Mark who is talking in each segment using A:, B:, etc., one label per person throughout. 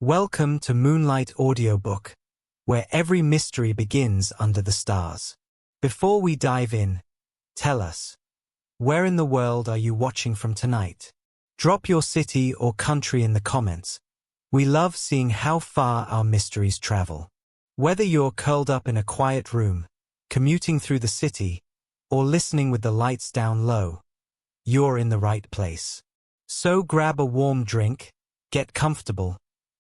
A: Welcome to Moonlight Audiobook, where every mystery begins under the stars. Before we dive in, tell us, where in the world are you watching from tonight? Drop your city or country in the comments. We love seeing how far our mysteries travel. Whether you're curled up in a quiet room, commuting through the city, or listening with the lights down low, you're in the right place. So grab a warm drink, get comfortable,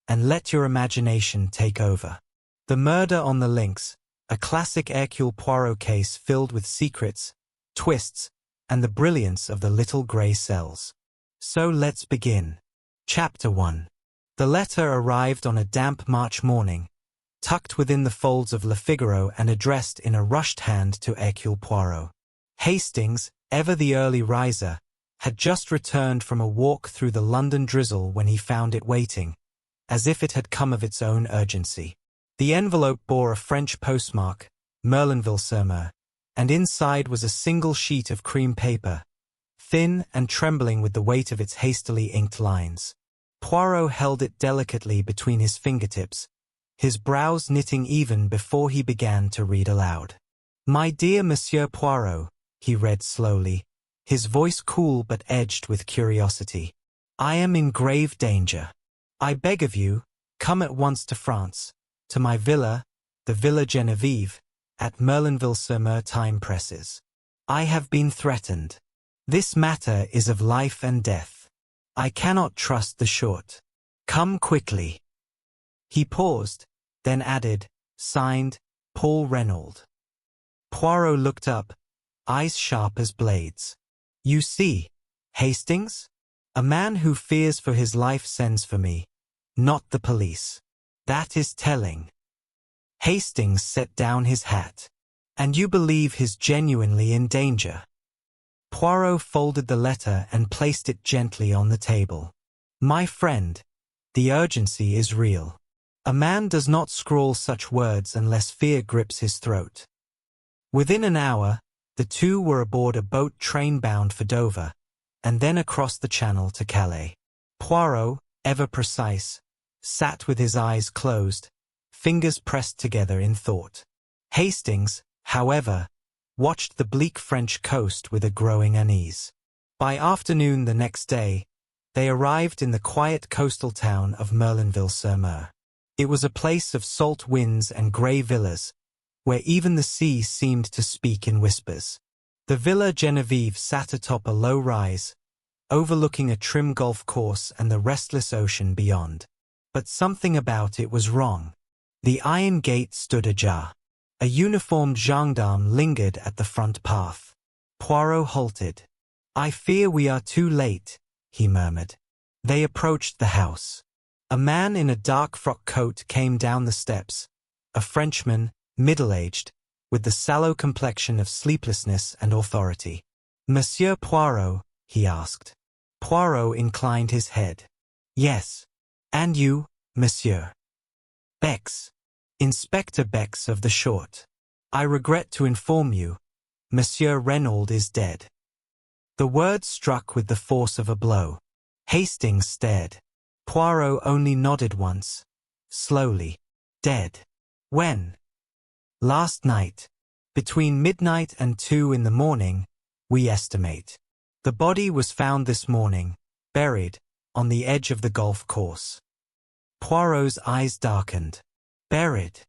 A: and let your imagination take over. The Murder on the Links, a classic Hercule Poirot case filled with secrets, twists, and the brilliance of the little grey cells. So let's begin. Chapter 1. The letter arrived on a damp March morning, tucked within the folds of Le Figaro and addressed in a rushed hand to Hercule Poirot. Hastings, ever the early riser, had just returned from a walk through the London drizzle when he found it waiting, as if it had come of its own urgency. The envelope bore a French postmark, Merlinville-sur-Mer, and inside was a single sheet of cream paper, thin and trembling with the weight of its hastily inked lines. Poirot held it delicately between his fingertips, his brows knitting even before he began to read aloud. "My dear Monsieur Poirot," he read slowly, his voice cool but edged with curiosity. "I am in grave danger. I beg of you, come at once to France, to my villa, the Villa Geneviève, at Merlinville-sur-Mer. Time presses. I have been threatened. This matter is of life and death. I cannot trust the short. Come quickly." He paused, then added, "Signed, Paul Renauld." Poirot looked up, eyes sharp as blades. "You see, Hastings? A man who fears for his life sends for me, not the police. That is telling." Hastings set down his hat. "And you believe he's genuinely in danger?" Poirot folded the letter and placed it gently on the table. "My friend, the urgency is real. A man does not scrawl such words unless fear grips his throat." Within an hour, the two were aboard a boat train bound for Dover, and then across the channel to Calais. Poirot, ever precise, sat with his eyes closed, fingers pressed together in thought. Hastings, however, watched the bleak French coast with a growing unease. By afternoon the next day, they arrived in the quiet coastal town of Merlinville-sur-Mer. It was a place of salt winds and grey villas, where even the sea seemed to speak in whispers. The Villa Geneviève sat atop a low rise, overlooking a trim golf course and the restless ocean beyond. But something about it was wrong. The iron gate stood ajar. A uniformed gendarme lingered at the front path. Poirot halted. "I fear we are too late," he murmured. They approached the house. A man in a dark frock coat came down the steps, a Frenchman, middle-aged, with the sallow complexion of sleeplessness and authority. "Monsieur Poirot?" he asked. Poirot inclined his head. "Yes. And you, monsieur?" "Bex. Inspector Bex of the Short. I regret to inform you, Monsieur Renauld is dead." The word struck with the force of a blow. Hastings stared. Poirot only nodded once, slowly. "Dead? When?" "Last night. Between midnight and 2 in the morning, we estimate. The body was found this morning, buried, on the edge of the golf course." Poirot's eyes darkened. "Buried?"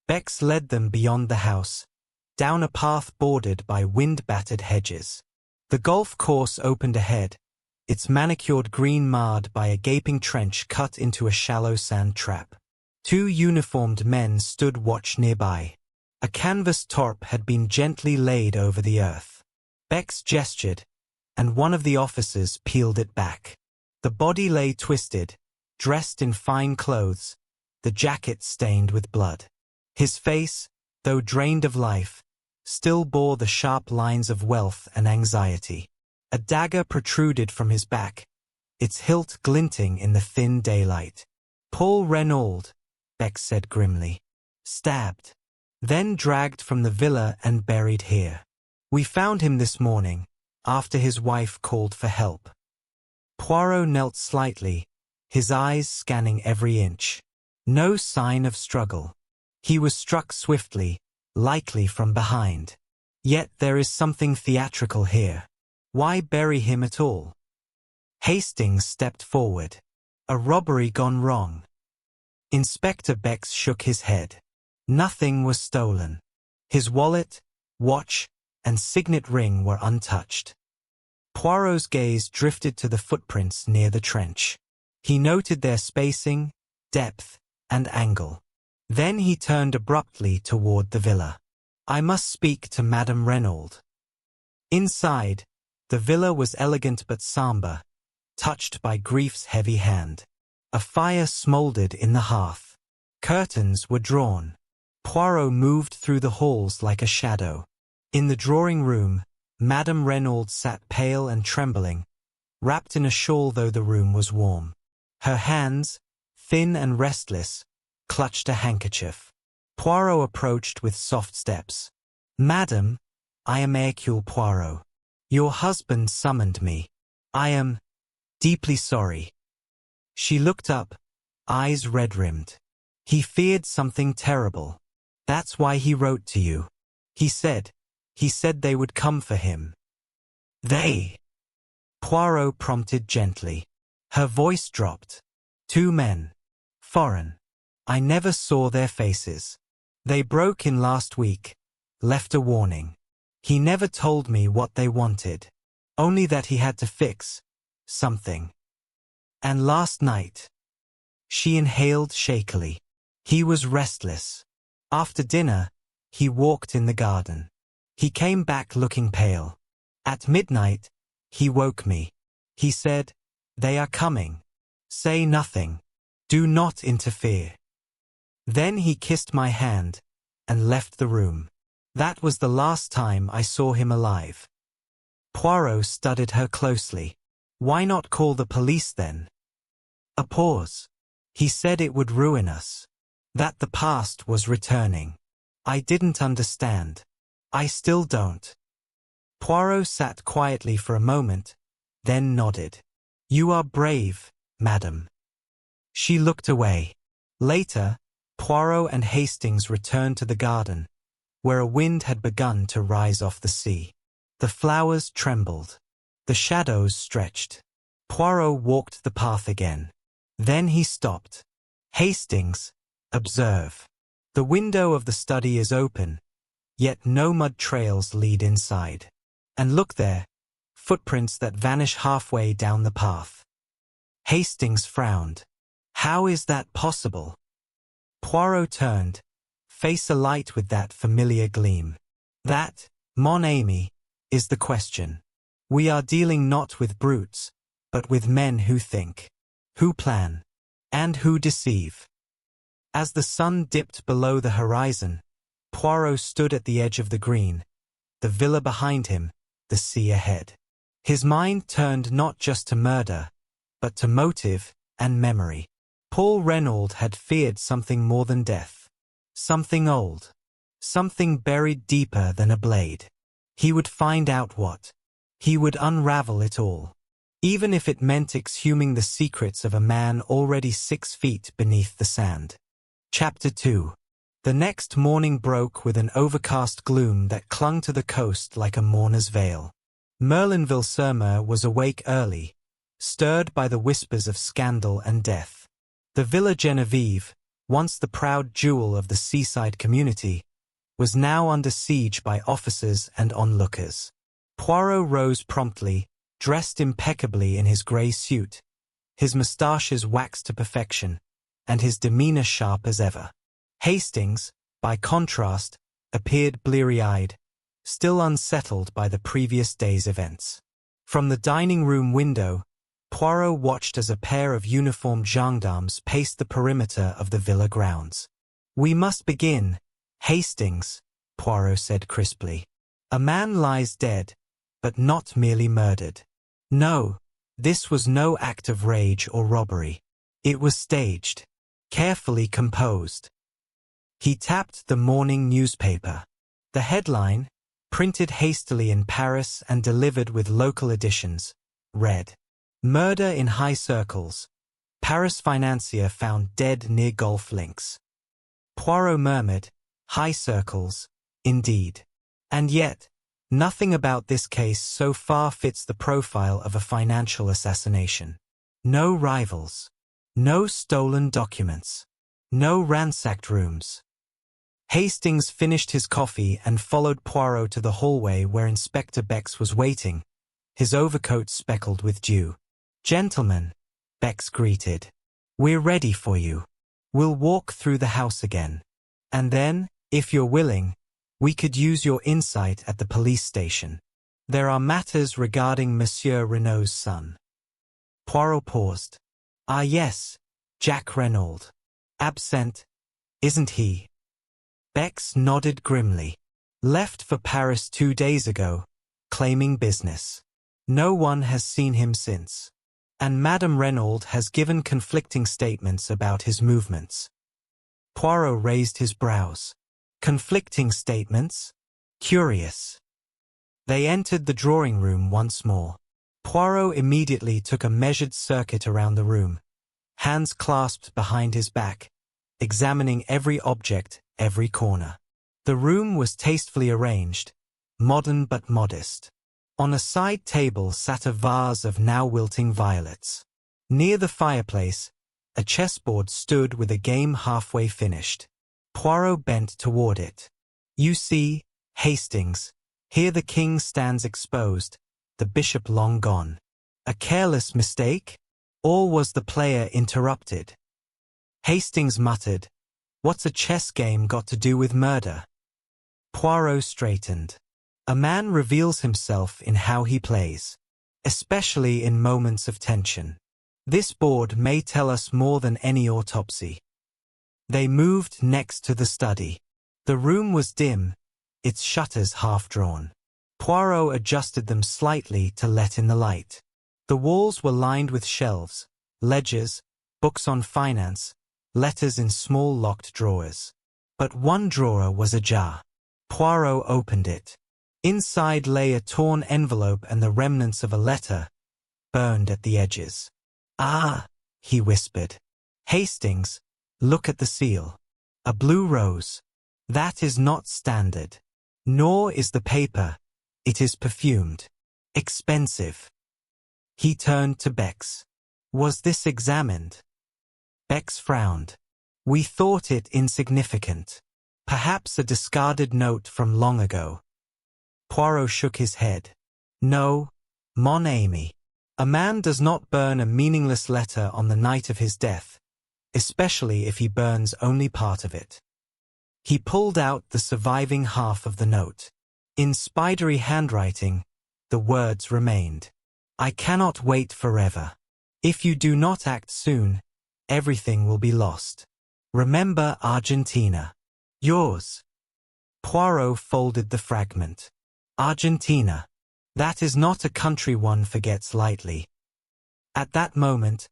A: Bex led them beyond the house, down a path bordered by wind-battered hedges. The golf course opened ahead, its manicured green marred by a gaping trench cut into a shallow sand trap. Two uniformed men stood watch nearby. A canvas tarp had been gently laid over the earth. Bex gestured, and one of the officers peeled it back. The body lay twisted, dressed in fine clothes, the jacket stained with blood. His face, though drained of life, still bore the sharp lines of wealth and anxiety. A dagger protruded from his back, its hilt glinting in the thin daylight. "Paul Renauld," Bex said grimly. "Stabbed. Then dragged from the villa and buried here. We found him this morning, after his wife called for help." Poirot knelt slightly, his eyes scanning every inch. No sign of struggle. He was struck swiftly, likely from behind. Yet there is something theatrical here. Why bury him at all? Hastings stepped forward. A robbery gone wrong. Inspector Bex shook his head. Nothing was stolen. His wallet, watch, and signet ring were untouched. Poirot's gaze drifted to the footprints near the trench. He noted their spacing, depth, and angle. Then he turned abruptly toward the villa. I must speak to Madame Renauld. Inside, the villa was elegant but somber, touched by grief's heavy hand. A fire smoldered in the hearth. Curtains were drawn. Poirot moved through the halls like a shadow. In the drawing room, Madame Renauld sat pale and trembling, wrapped in a shawl though the room was warm. Her hands, thin and restless, clutched a handkerchief. Poirot approached with soft steps. Madame, I am Hercule Poirot. Your husband summoned me. I am deeply sorry. She looked up, eyes red-rimmed. He feared something terrible. That's why he wrote to you. He said they would come for him. They? Poirot prompted gently. Her voice dropped. 2 men. Foreign. I never saw their faces. They broke in last week, left a warning. He never told me what they wanted. Only that he had to fix something. And last night. She inhaled shakily. He was restless. After dinner, he walked in the garden. He came back looking pale. At midnight, he woke me. He said, "They are coming. Say nothing. Do not interfere." Then he kissed my hand and left the room. That was the last time I saw him alive. Poirot studied her closely. Why not call the police then? A pause. He said it would ruin us. That the past was returning. I didn't understand. I still don't. Poirot sat quietly for a moment, then nodded. You are brave, madam. She looked away. Later, Poirot and Hastings returned to the garden, where a wind had begun to rise off the sea. The flowers trembled. The shadows stretched. Poirot walked the path again. Then he stopped. Hastings, observe. The window of the study is open, yet no mud trails lead inside. And look there, footprints that vanish halfway down the path. Hastings frowned. How is that possible? Poirot turned, face alight with that familiar gleam. That, mon ami, is the question. We are dealing not with brutes, but with men who think, who plan, and who deceive. As the sun dipped below the horizon, Poirot stood at the edge of the green, the villa behind him, the sea ahead. His mind turned not just to murder, but to motive and memory. Paul Renauld had feared something more than death. Something old. Something buried deeper than a blade. He would find out what. He would unravel it all. Even if it meant exhuming the secrets of a man already 6 feet beneath the sand. Chapter 2. The next morning broke with an overcast gloom that clung to the coast like a mourner's veil. Merlinville-sur-Mer was awake early, stirred by the whispers of scandal and death. The Villa Geneviève, once the proud jewel of the seaside community, was now under siege by officers and onlookers. Poirot rose promptly, dressed impeccably in his grey suit, his moustaches waxed to perfection, and his demeanour sharp as ever. Hastings, by contrast, appeared bleary-eyed, still unsettled by the previous day's events. From the dining-room window, Poirot watched as a pair of uniformed gendarmes paced the perimeter of the villa grounds. "We must begin, Hastings," Poirot said crisply. "A man lies dead, but not merely murdered. No, this was no act of rage or robbery. It was staged, carefully composed." He tapped the morning newspaper. The headline, printed hastily in Paris and delivered with local editions, read, "Murder in high circles. Paris financier found dead near golf links. Poirot murmured, high circles, indeed. And yet, nothing about this case so far fits the profile of a financial assassination. No rivals. No stolen documents. No ransacked rooms. Hastings finished his coffee and followed Poirot to the hallway where Inspector Bex was waiting, his overcoat speckled with dew. "Gentlemen," Bex greeted. "We're ready for you. We'll walk through the house again. And then, if you're willing, we could use your insight at the police station. There are matters regarding Monsieur Renaud's son." Poirot paused. "Ah yes, Jack Renauld. Absent, isn't he?" Bex nodded grimly. "Left for Paris 2 days ago, claiming business. No one has seen him since. And Madame Renauld has given conflicting statements about his movements." Poirot raised his brows. Conflicting statements? Curious. They entered the drawing room once more. Poirot immediately took a measured circuit around the room, hands clasped behind his back, examining every object, every corner. The room was tastefully arranged, modern but modest. On a side table sat a vase of now wilting violets. Near the fireplace, a chessboard stood with a game halfway finished. Poirot bent toward it. "You see, Hastings, here the king stands exposed, the bishop long gone. A careless mistake? Or was the player interrupted?" Hastings muttered, "What's a chess game got to do with murder?" Poirot straightened. A man reveals himself in how he plays, especially in moments of tension. This board may tell us more than any autopsy. They moved next to the study. The room was dim, its shutters half-drawn. Poirot adjusted them slightly to let in the light. The walls were lined with shelves, ledgers, books on finance, letters in small locked drawers. But one drawer was ajar. Poirot opened it. Inside lay a torn envelope and the remnants of a letter, burned at the edges. "Ah," he whispered. "Hastings, look at the seal. A blue rose. That is not standard. Nor is the paper. It is perfumed. Expensive." He turned to Bex. "Was this examined?" Bex frowned. "We thought it insignificant. Perhaps a discarded note from long ago." Poirot shook his head. "No, mon ami. A man does not burn a meaningless letter on the night of his death, especially if he burns only part of it." He pulled out the surviving half of the note. In spidery handwriting, the words remained. "I cannot wait forever. If you do not act soon, everything will be lost. Remember Argentina. Yours." Poirot folded the fragment. Argentina. That is not a country one forgets lightly. At that moment,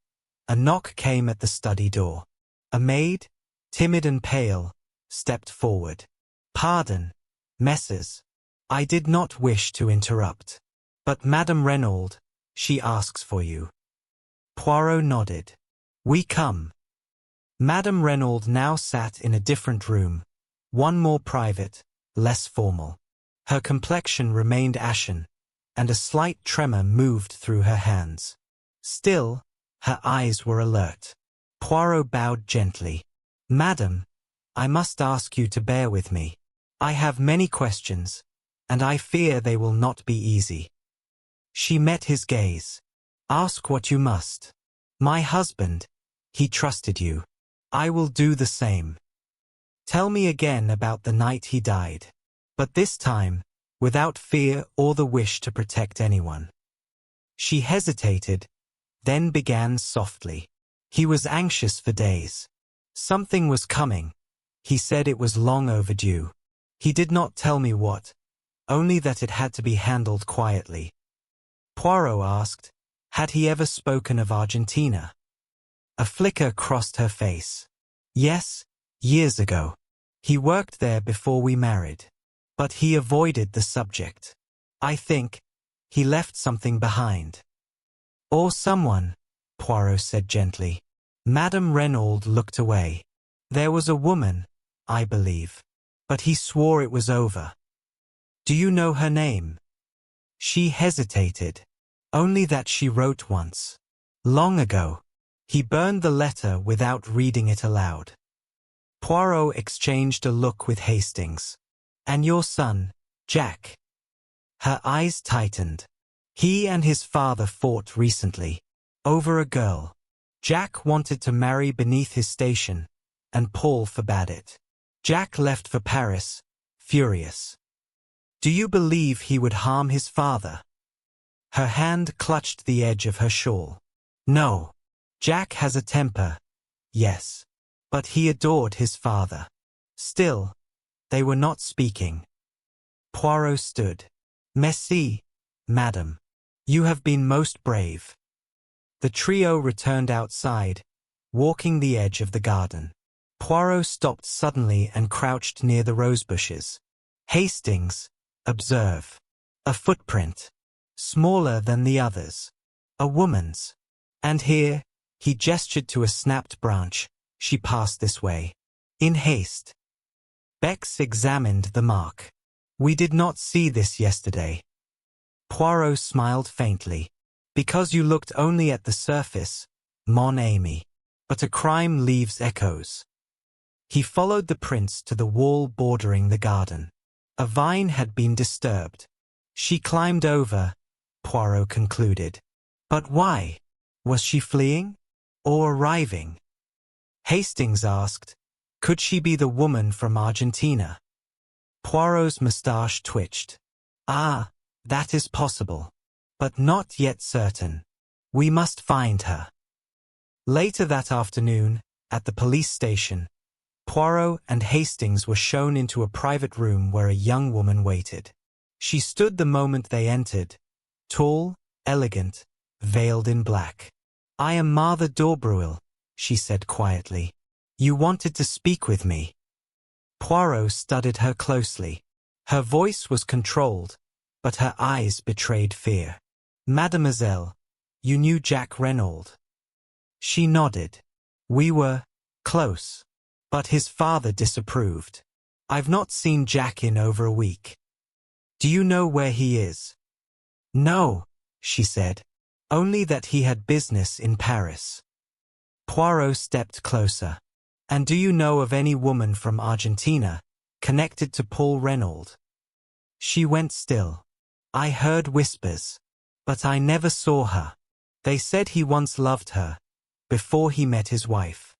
A: a knock came at the study door. A maid, timid and pale, stepped forward. "Pardon, Messrs. I did not wish to interrupt. But Madame Renauld, she asks for you." Poirot nodded. "We come." Madame Renauld now sat in a different room, one more private, less formal. Her complexion remained ashen, and a slight tremor moved through her hands. Still, her eyes were alert. Poirot bowed gently. "Madam, I must ask you to bear with me. I have many questions, and I fear they will not be easy." She met his gaze. "Ask what you must. My husband, he trusted you. I will do the same. Tell me again about the night he died. But this time, without fear or the wish to protect anyone." She hesitated, then began softly. "He was anxious for days. Something was coming. He said it was long overdue. He did not tell me what, only that it had to be handled quietly." Poirot asked, had he ever spoken of Argentina? A flicker crossed her face. "Yes, years ago. He worked there before we married. But he avoided the subject. I think he left something behind." "Or someone," Poirot said gently. Madame Renauld looked away. There was a woman, I believe. But he swore it was over. Do you know her name? She hesitated. Only that she wrote once. Long ago. He burned the letter without reading it aloud. Poirot exchanged a look with Hastings. And your son, Jack? Her eyes tightened. He and his father fought recently. Over a girl. Jack wanted to marry beneath his station, and Paul forbade it. Jack left for Paris, furious. Do you believe he would harm his father? Her hand clutched the edge of her shawl. No. Jack has a temper, yes. But he adored his father. Still, they were not speaking. Poirot stood. Merci, madame. You have been most brave. The trio returned outside, walking the edge of the garden. Poirot stopped suddenly and crouched near the rosebushes. Hastings, observe. A footprint. Smaller than the others. A woman's. And here, he gestured to a snapped branch. She passed this way. In haste. Bex examined the mark. We did not see this yesterday. Poirot smiled faintly. Because you looked only at the surface, mon ami. But a crime leaves echoes. He followed the prints to the wall bordering the garden. A vine had been disturbed. She climbed over, Poirot concluded. But why? Was she fleeing? Or arriving? Hastings asked, could she be the woman from Argentina? Poirot's moustache twitched. Ah, that is possible. But not yet certain. We must find her. Later that afternoon, at the police station, Poirot and Hastings were shown into a private room where a young woman waited. She stood the moment they entered, tall, elegant, veiled in black. I am Martha d'Aubreuil, she said quietly. You wanted to speak with me. Poirot studied her closely. Her voice was controlled, but her eyes betrayed fear. Mademoiselle, you knew Jack Renauld. She nodded. We were close. But his father disapproved. I've not seen Jack in over a week. Do you know where he is? No, she said. Only that he had business in Paris. Poirot stepped closer. And do you know of any woman from Argentina, connected to Paul Renauld? She went still. I heard whispers. But I never saw her. They said he once loved her, before he met his wife.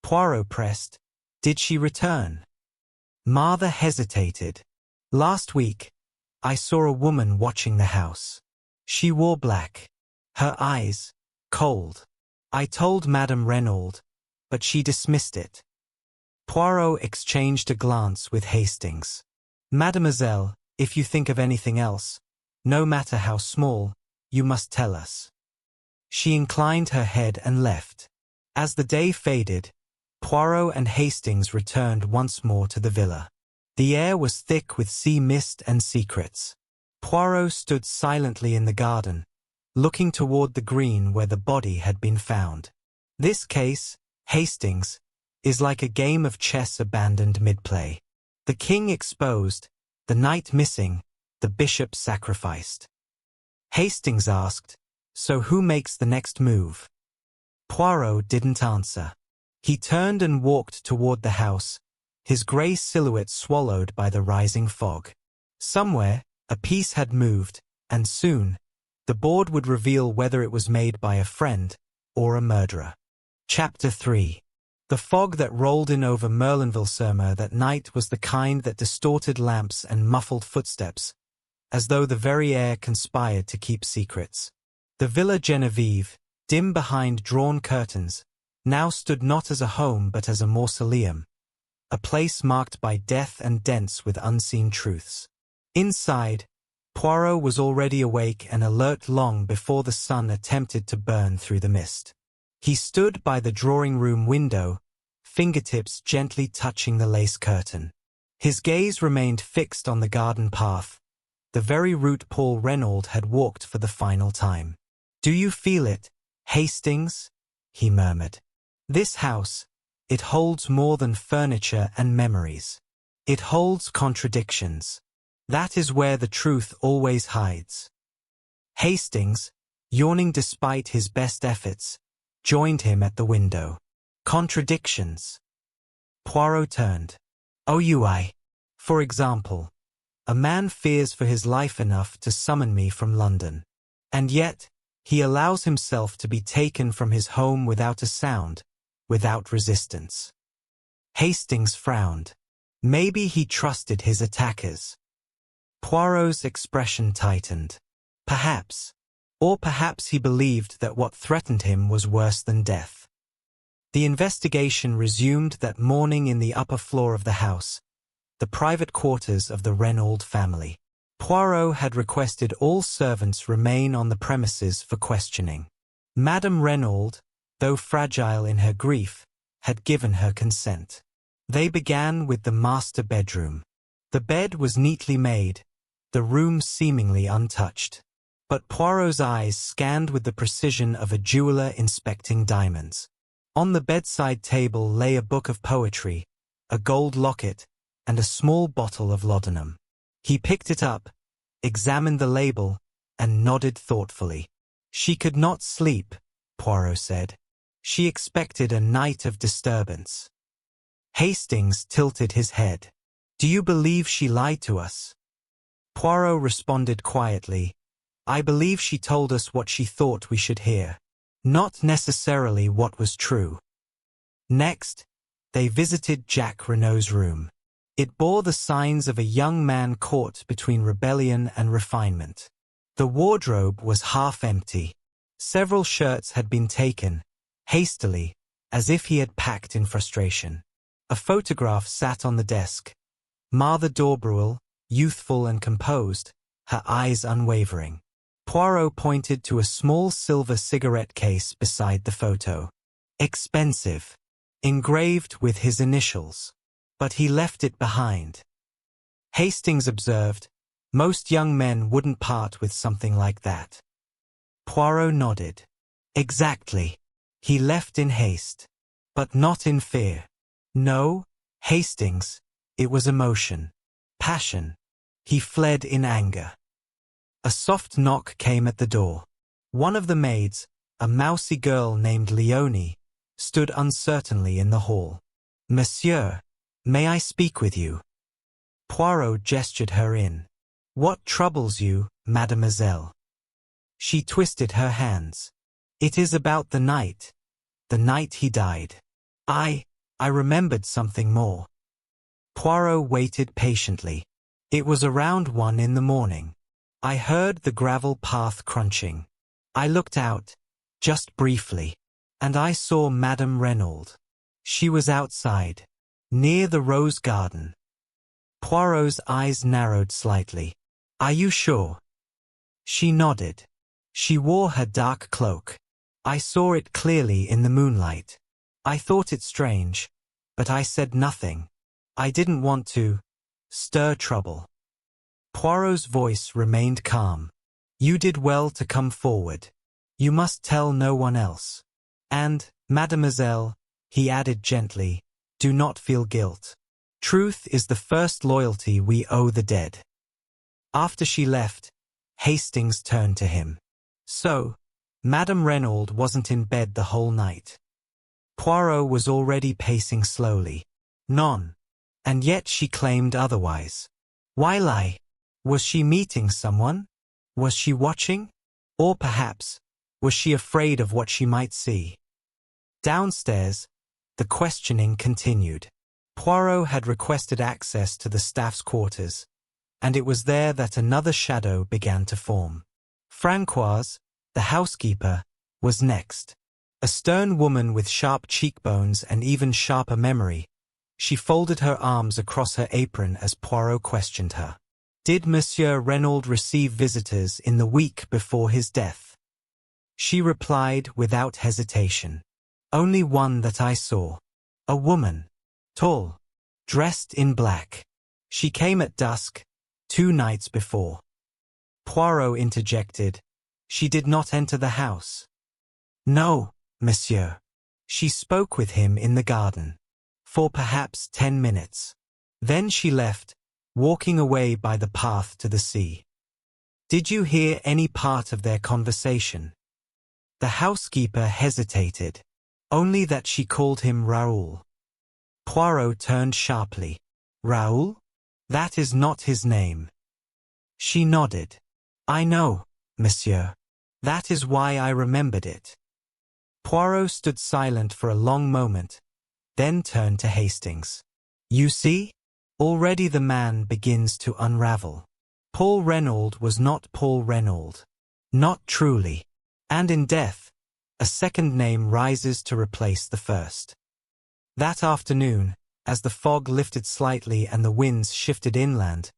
A: Poirot pressed. Did she return? Martha hesitated. Last week, I saw a woman watching the house. She wore black. Her eyes, cold. I told Madame Renauld, but she dismissed it. Poirot exchanged a glance with Hastings. Mademoiselle, if you think of anything else, no matter how small, you must tell us. She inclined her head and left. As the day faded, Poirot and Hastings returned once more to the villa. The air was thick with sea mist and secrets. Poirot stood silently in the garden, looking toward the green where the body had been found. This case, Hastings, is like a game of chess abandoned mid-play. The king exposed, the knight missing, the bishop sacrificed. Hastings asked, so who makes the next move? Poirot didn't answer. He turned and walked toward the house, his grey silhouette swallowed by the rising fog. Somewhere, a piece had moved, and soon, the board would reveal whether it was made by a friend or a murderer. Chapter 3. The fog that rolled in over Merlinville-sur-Mer that night was the kind that distorted lamps and muffled footsteps, as though the very air conspired to keep secrets. The Villa Geneviève, dim behind drawn curtains, now stood not as a home but as a mausoleum, a place marked by death and dense with unseen truths. Inside, Poirot was already awake and alert long before the sun attempted to burn through the mist. He stood by the drawing-room window, fingertips gently touching the lace curtain. His gaze remained fixed on the garden path, the very route Paul Renauld had walked for the final time. Do you feel it, Hastings? He murmured. This house, it holds more than furniture and memories. It holds contradictions. That is where the truth always hides. Hastings, yawning despite his best efforts, joined him at the window. Contradictions. Poirot turned. For example, a man fears for his life enough to summon me from London. And yet, he allows himself to be taken from his home without a sound, without resistance. Hastings frowned. Maybe he trusted his attackers. Poirot's expression tightened. Perhaps. Or perhaps he believed that what threatened him was worse than death. The investigation resumed that morning in the upper floor of the house, the private quarters of the Renauld family. Poirot had requested all servants remain on the premises for questioning. Madame Renauld, though fragile in her grief, had given her consent. They began with the master bedroom. The bed was neatly made, the room seemingly untouched. But Poirot's eyes scanned with the precision of a jeweler inspecting diamonds. On the bedside table lay a book of poetry, a gold locket, and a small bottle of laudanum. He picked it up, examined the label, and nodded thoughtfully. She could not sleep, Poirot said. She expected a night of disturbance. Hastings tilted his head. Do you believe she lied to us? Poirot responded quietly. I believe she told us what she thought we should hear, not necessarily what was true. Next, they visited Jacques Renault's room. It bore the signs of a young man caught between rebellion and refinement. The wardrobe was half empty. Several shirts had been taken, hastily, as if he had packed in frustration. A photograph sat on the desk. Martha d'Aubriel, youthful and composed, her eyes unwavering. Poirot pointed to a small silver cigarette case beside the photo. Expensive. Engraved with his initials. But he left it behind. Hastings observed, most young men wouldn't part with something like that. Poirot nodded. Exactly. He left in haste. But not in fear. No, Hastings, it was emotion. Passion. He fled in anger. A soft knock came at the door. One of the maids, a mousy girl named Leonie, stood uncertainly in the hall. Monsieur, may I speak with you? Poirot gestured her in. What troubles you, mademoiselle? She twisted her hands. It is about the night he died. I remembered something more. Poirot waited patiently. It was around 1 in the morning. I heard the gravel path crunching. I looked out, just briefly, and I saw Madame Renauld. She was outside, near the rose garden. Poirot's eyes narrowed slightly. Are you sure? She nodded. She wore her dark cloak. I saw it clearly in the moonlight. I thought it strange, but I said nothing. I didn't want to stir trouble. Poirot's voice remained calm. You did well to come forward. You must tell no one else. And, mademoiselle, he added gently, do not feel guilt. Truth is the first loyalty we owe the dead. After she left, Hastings turned to him. So, Madame Renauld wasn't in bed the whole night. Poirot was already pacing slowly. None. And yet she claimed otherwise. Why lie? Was she meeting someone? Was she watching? Or perhaps, was she afraid of what she might see? Downstairs, the questioning continued. Poirot had requested access to the staff's quarters, and it was there that another shadow began to form. Francoise, the housekeeper, was next. A stern woman with sharp cheekbones and even sharper memory, she folded her arms across her apron as Poirot questioned her. Did Monsieur Renauld receive visitors in the week before his death? She replied without hesitation. Only one that I saw. A woman. Tall. Dressed in black. She came at dusk, 2 nights before. Poirot interjected. She did not enter the house. No, monsieur. She spoke with him in the garden. For perhaps 10 minutes. Then she left, walking away by the path to the sea. Did you hear any part of their conversation? The housekeeper hesitated. Only that she called him Raoul. Poirot turned sharply. Raoul? That is not his name. She nodded. I know, monsieur. That is why I remembered it. Poirot stood silent for a long moment, then turned to Hastings. You see? Already the man begins to unravel. Paul Renauld was not Paul Renauld. Not truly. And in death, a second name rises to replace the first. That afternoon, as the fog lifted slightly and the winds shifted inland,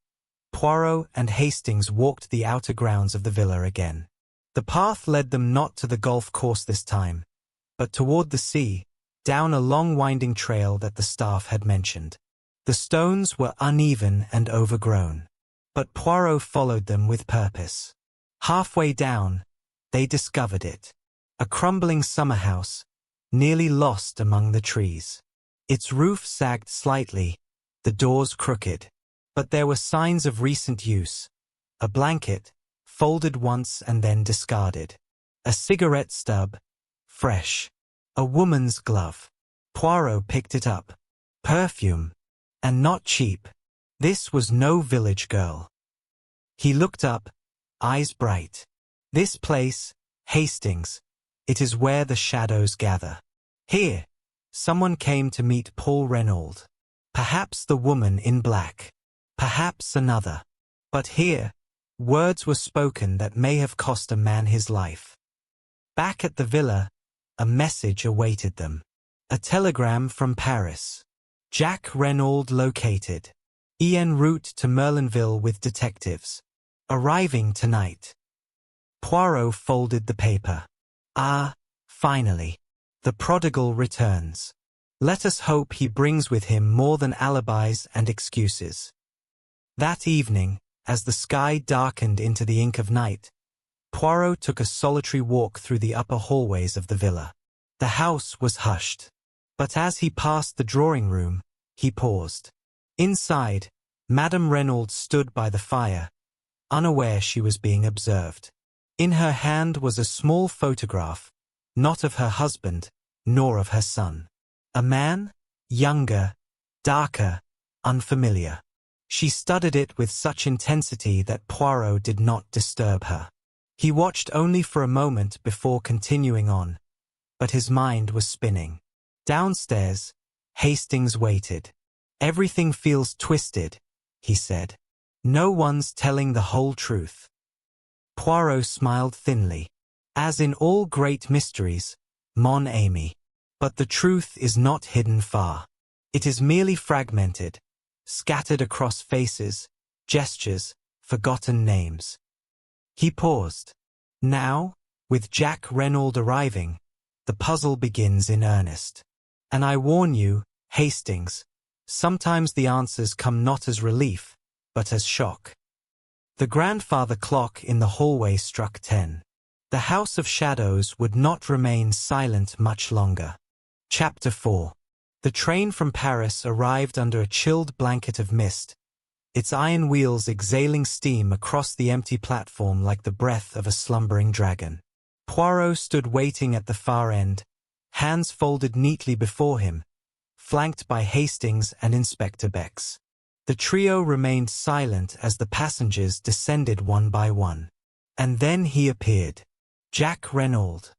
A: Poirot and Hastings walked the outer grounds of the villa again. The path led them not to the golf course this time, but toward the sea, down a long winding trail that the staff had mentioned. The stones were uneven and overgrown, but Poirot followed them with purpose. Halfway down, they discovered it. A crumbling summer house, nearly lost among the trees. Its roof sagged slightly, the doors crooked, but there were signs of recent use. A blanket, folded once and then discarded. A cigarette stub, fresh. A woman's glove. Poirot picked it up. Perfume. And not cheap. This was no village girl. He looked up, eyes bright. This place, Hastings, it is where the shadows gather. Here, someone came to meet Paul Renauld. Perhaps the woman in black. Perhaps another. But here, words were spoken that may have cost a man his life. Back at the villa, a message awaited them. A telegram from Paris. Jack Renauld located. En route to Merlinville with detectives. Arriving tonight. Poirot folded the paper. Ah, finally. The prodigal returns. Let us hope he brings with him more than alibis and excuses. That evening, as the sky darkened into the ink of night, Poirot took a solitary walk through the upper hallways of the villa. The house was hushed. But as he passed the drawing room, he paused. Inside, Madame Renauld stood by the fire, unaware she was being observed. In her hand was a small photograph, not of her husband, nor of her son. A man, younger, darker, unfamiliar. She studied it with such intensity that Poirot did not disturb her. He watched only for a moment before continuing on, but his mind was spinning. Downstairs, Hastings waited. Everything feels twisted, he said. No one's telling the whole truth. Poirot smiled thinly. As in all great mysteries, mon ami. But the truth is not hidden far. It is merely fragmented, scattered across faces, gestures, forgotten names. He paused. Now, with Jack Renauld arriving, the puzzle begins in earnest. And I warn you, Hastings, sometimes the answers come not as relief, but as shock. The grandfather clock in the hallway struck 10. The House of Shadows would not remain silent much longer. Chapter 4. The train from Paris arrived under a chilled blanket of mist, its iron wheels exhaling steam across the empty platform like the breath of a slumbering dragon. Poirot stood waiting at the far end, hands folded neatly before him, flanked by Hastings and Inspector Bex. The trio remained silent as the passengers descended one by one. And then he appeared. Jack Renauld.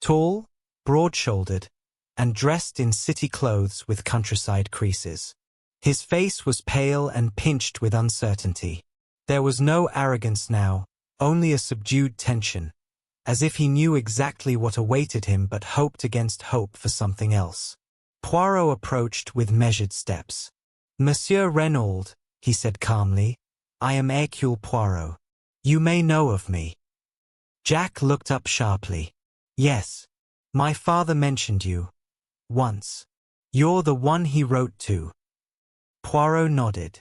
A: Tall, broad-shouldered, and dressed in city clothes with countryside creases. His face was pale and pinched with uncertainty. There was no arrogance now, only a subdued tension, as if he knew exactly what awaited him but hoped against hope for something else. Poirot approached with measured steps. Monsieur Renauld, he said calmly, I am Hercule Poirot. You may know of me. Jack looked up sharply. Yes. My father mentioned you. Once. You're the one he wrote to. Poirot nodded.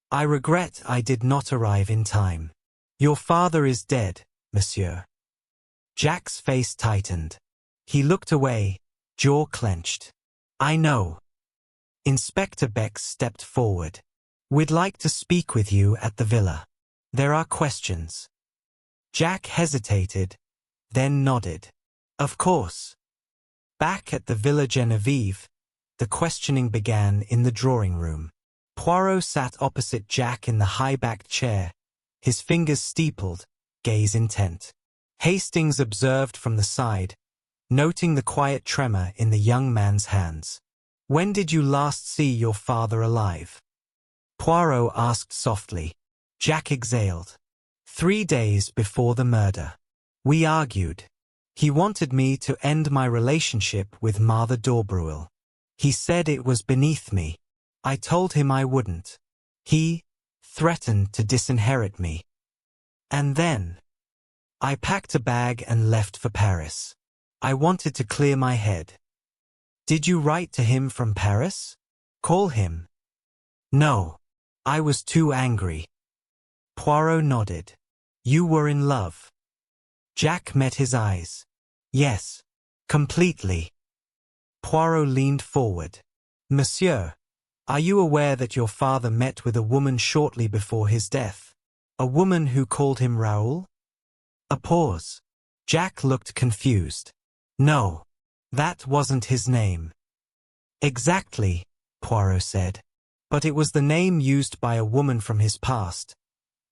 A: I regret I did not arrive in time. Your father is dead, monsieur. Jack's face tightened. He looked away, jaw clenched. I know. Inspector Beck stepped forward. We'd like to speak with you at the villa. There are questions. Jack hesitated, then nodded. Of course. Back at the Villa Geneviève, the questioning began in the drawing room. Poirot sat opposite Jack in the high-backed chair, his fingers steepled, gaze intent. Hastings observed from the side, noting the quiet tremor in the young man's hands. When did you last see your father alive? Poirot asked softly. Jack exhaled. 3 days before the murder. We argued. He wanted me to end my relationship with Mother d'Aubreuil. He said it was beneath me. I told him I wouldn't. He threatened to disinherit me. And then I packed a bag and left for Paris. I wanted to clear my head. Did you write to him from Paris? Call him? No. I was too angry. Poirot nodded. You were in love. Jack met his eyes. Yes. Completely. Poirot leaned forward. Monsieur, are you aware that your father met with a woman shortly before his death? A woman who called him Raoul? A pause. Jack looked confused. No. That wasn't his name. Exactly, Poirot said. But it was the name used by a woman from his past.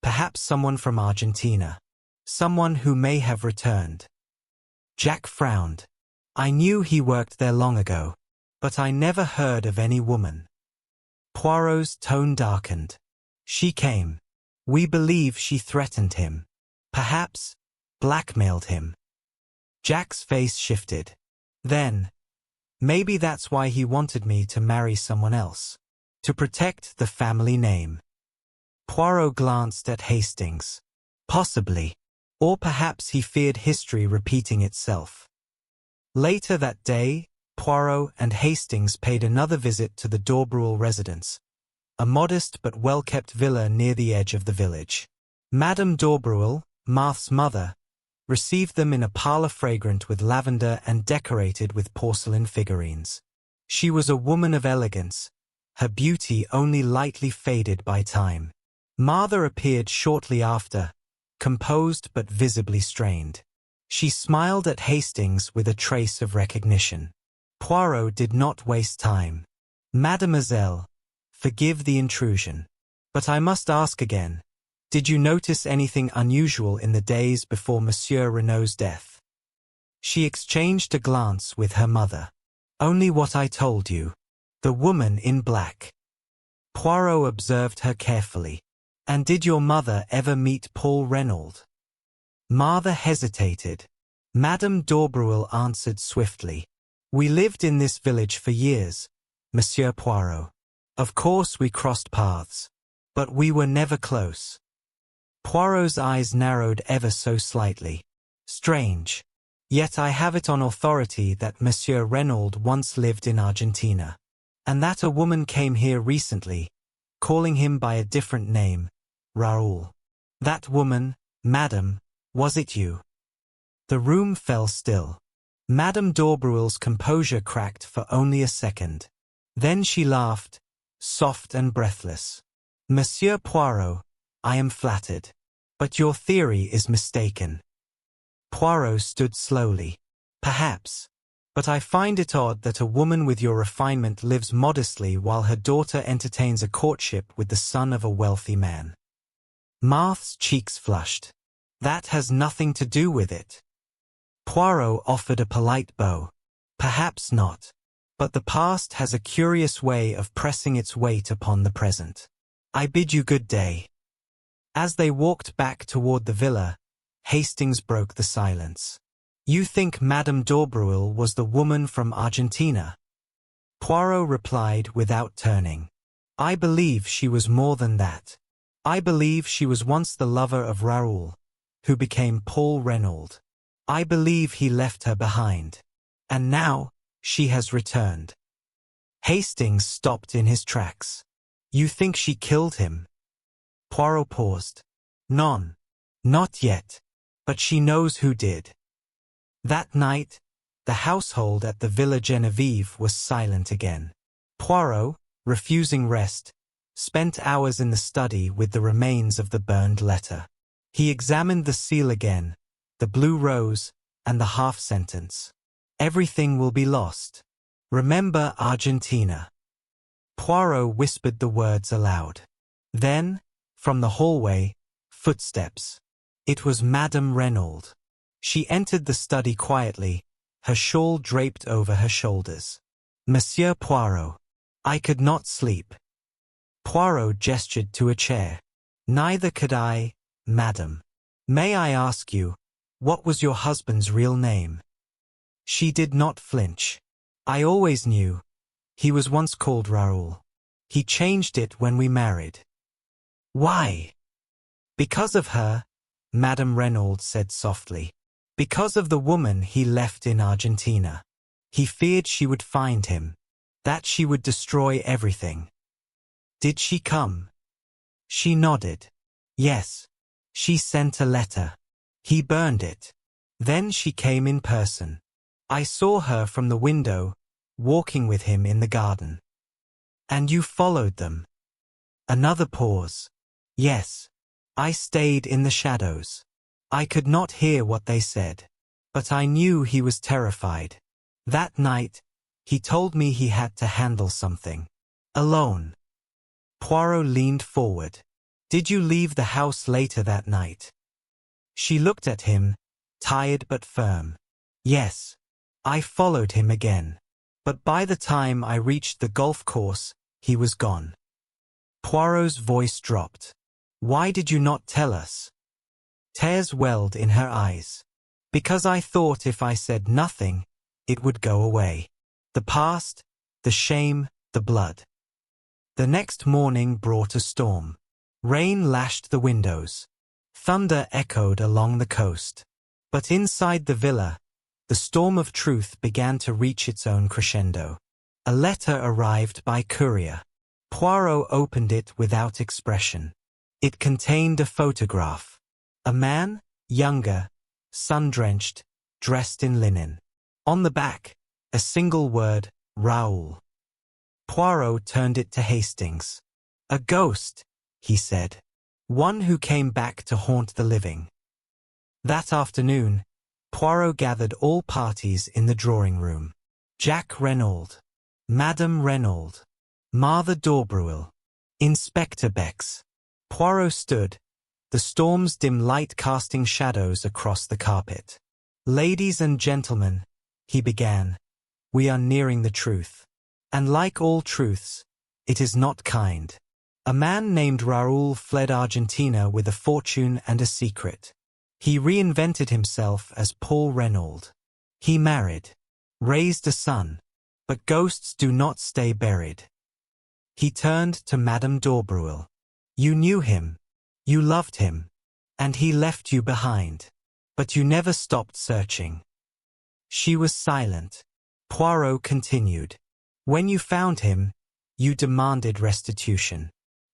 A: Perhaps someone from Argentina. Someone who may have returned. Jack frowned. I knew he worked there long ago, but I never heard of any woman. Poirot's tone darkened. She came. We believe she threatened him. Perhaps blackmailed him. Jack's face shifted. Then, maybe that's why he wanted me to marry someone else. To protect the family name. Poirot glanced at Hastings. Possibly. Or perhaps he feared history repeating itself. Later that day, Poirot and Hastings paid another visit to the d'Aubreuil residence, a modest but well-kept villa near the edge of the village. Madame d'Aubreuil, Marthe's mother, received them in a parlor fragrant with lavender and decorated with porcelain figurines. She was a woman of elegance, her beauty only lightly faded by time. Martha appeared shortly after, composed but visibly strained. She smiled at Hastings with a trace of recognition. Poirot did not waste time. Mademoiselle, forgive the intrusion. But I must ask again, did you notice anything unusual in the days before Monsieur Renaud's death? She exchanged a glance with her mother. Only what I told you. The woman in black. Poirot observed her carefully. And did your mother ever meet Paul Renauld? Martha hesitated. Madame d'Aubreuil answered swiftly. We lived in this village for years, Monsieur Poirot. Of course we crossed paths. But we were never close. Poirot's eyes narrowed ever so slightly. Strange. Yet I have it on authority that Monsieur Renauld once lived in Argentina. And that a woman came here recently, calling him by a different name, Raoul. That woman, Madame, was it you? The room fell still. Madame d'Aubreuil's composure cracked for only a second. Then she laughed, soft and breathless. Monsieur Poirot, I am flattered. But your theory is mistaken. Poirot stood slowly. Perhaps. But I find it odd that a woman with your refinement lives modestly while her daughter entertains a courtship with the son of a wealthy man. Marthe's cheeks flushed. That has nothing to do with it. Poirot offered a polite bow. Perhaps not. But the past has a curious way of pressing its weight upon the present. I bid you good day. As they walked back toward the villa, Hastings broke the silence. You think Madame d'Aubreuil was the woman from Argentina? Poirot replied without turning. I believe she was more than that. I believe she was once the lover of Raoul, who became Paul Renauld. I believe he left her behind. And now, she has returned. Hastings stopped in his tracks. You think she killed him? Poirot paused. Not yet. But she knows who did. That night, The household at the Villa Geneviève was silent again. Poirot, refusing rest, spent hours in the study with the remains of the burned letter. He examined the seal again, the blue rose, and the half-sentence. Everything will be lost. Remember Argentina. Poirot whispered the words aloud. Then, from the hallway, footsteps. It was Madame Renauld. She entered the study quietly, her shawl draped over her shoulders. Monsieur Poirot. I could not sleep. Poirot gestured to a chair. Neither could I, madam. May I ask you, what was your husband's real name? She did not flinch. I always knew. He was once called Raoul. He changed it when we married. Why? Because of her, Madame Renauld said softly. Because of the woman he left in Argentina. He feared she would find him, that she would destroy everything. Did she come? She nodded. Yes. She sent a letter. He burned it. Then she came in person. I saw her from the window, walking with him in the garden. And you followed them? Another pause. Yes. I stayed in the shadows. I could not hear what they said. But I knew he was terrified. That night, he told me he had to handle something. Alone. Poirot leaned forward. Did you leave the house later that night? She looked at him, tired but firm. Yes. I followed him again. But by the time I reached the golf course, he was gone. Poirot's voice dropped. Why did you not tell us? Tears welled in her eyes. Because I thought if I said nothing, it would go away. The past, the shame, the blood. The next morning brought a storm. Rain lashed the windows. Thunder echoed along the coast. But inside the villa, the storm of truth began to reach its own crescendo. A letter arrived by courier. Poirot opened it without expression. It contained a photograph. A man, younger, sun-drenched, dressed in linen. On the back, a single word, Raoul. Poirot turned it to Hastings. A ghost, he said. One who came back to haunt the living. That afternoon, Poirot gathered all parties in the drawing room. Jack Renauld, Madame Renauld, Martha d'Aubreuil, Inspector Bex. Poirot stood, the storm's dim light casting shadows across the carpet. Ladies and gentlemen, he began, we are nearing the truth. And like all truths, it is not kind. A man named Raoul fled Argentina with a fortune and a secret. He reinvented himself as Paul Renauld. He married, raised a son, but ghosts do not stay buried. He turned to Madame d'Aubreuil. You knew him. You loved him. And he left you behind. But you never stopped searching. She was silent. Poirot continued. When you found him, you demanded restitution.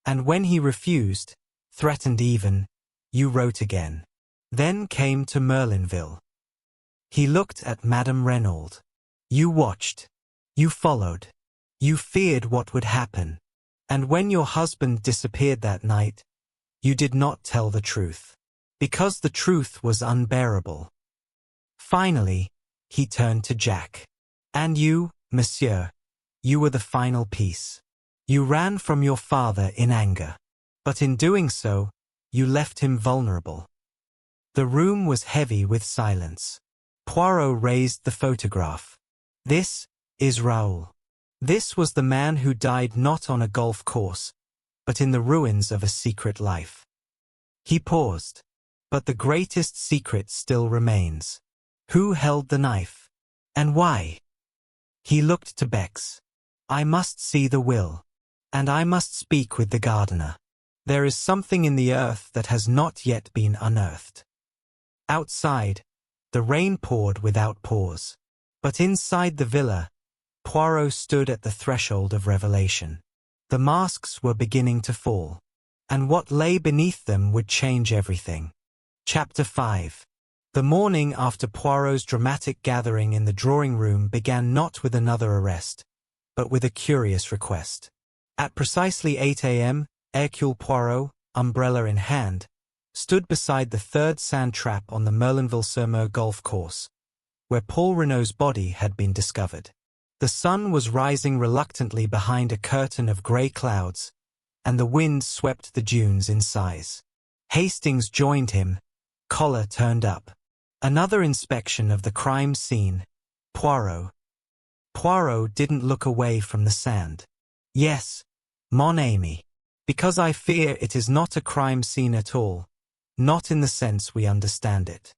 A: And when he refused, threatened even, you wrote again. Then came to Merlinville. He looked at Madame Renauld. You watched. You followed. You feared what would happen. And when your husband disappeared that night, you did not tell the truth. Because the truth was unbearable. Finally, he turned to Jack. And you, monsieur, you were the final piece. You ran from your father in anger. But in doing so, you left him vulnerable. The room was heavy with silence. Poirot raised the photograph. This is Raoul. This was the man who died not on a golf course, but in the ruins of a secret life. He paused. But the greatest secret still remains. Who held the knife? And why? He looked to Bex. I must see the will. And I must speak with the gardener. There is something in the earth that has not yet been unearthed. Outside, the rain poured without pause. But inside the villa, Poirot stood at the threshold of revelation. The masks were beginning to fall. And what lay beneath them would change everything. Chapter 5. The morning after Poirot's dramatic gathering in the drawing room began not with another arrest, but with a curious request. At precisely 8 a.m., Hercule Poirot, umbrella in hand, stood beside the third sand trap on the Merlinville-sur-Mer golf course, where Paul Renaud's body had been discovered. The sun was rising reluctantly behind a curtain of grey clouds, and the wind swept the dunes in sighs. Hastings joined him, collar turned up. Another inspection of the crime scene. Poirot. Poirot didn't look away from the sand. Yes, mon ami. Because I fear it is not a crime scene at all, not in the sense we understand it.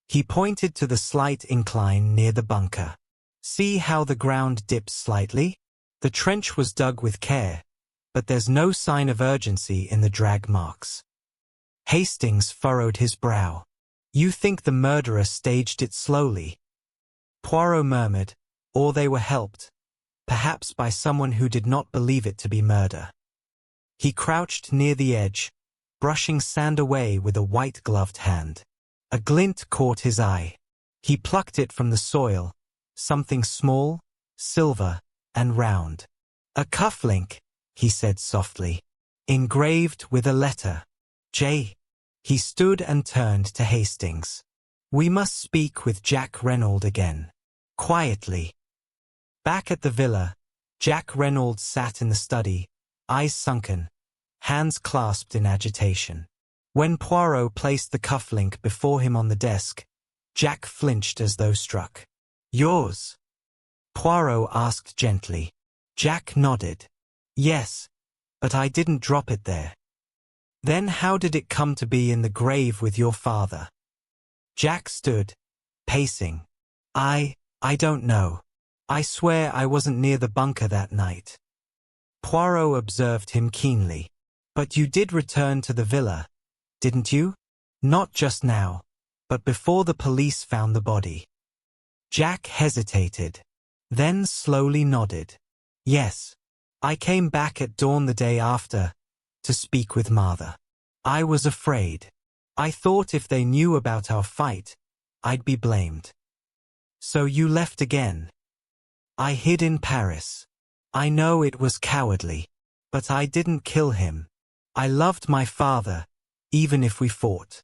A: He pointed to the slight incline near the bunker. See how the ground dips slightly? The trench was dug with care, but there's no sign of urgency in the drag marks. Hastings furrowed his brow. You think the murderer staged it slowly? Poirot murmured, or they were helped, perhaps by someone who did not believe it to be murder. He crouched near the edge, brushing sand away with a white-gloved hand. A glint caught his eye. He plucked it from the soil, something small, silver, and round. A cufflink, he said softly, engraved with a letter. J. He stood and turned to Hastings. We must speak with Jack Renauld again. Quietly. Back at the villa, Jack Renauld sat in the study, eyes sunken, hands clasped in agitation. When Poirot placed the cufflink before him on the desk, Jack flinched as though struck. Yours? Poirot asked gently. Jack nodded. Yes, but I didn't drop it there. Then how did it come to be in the grave with your father? Jack stood, pacing. I don't know. I swear I wasn't near the bunker that night. Poirot observed him keenly. But you did return to the villa, didn't you? Not just now, but before the police found the body. Jack hesitated, then slowly nodded. Yes, I came back at dawn the day after, to speak with Mother. I was afraid. I thought if they knew about our fight, I'd be blamed. So you left again. I hid in Paris. I know it was cowardly, but I didn't kill him. I loved my father, even if we fought.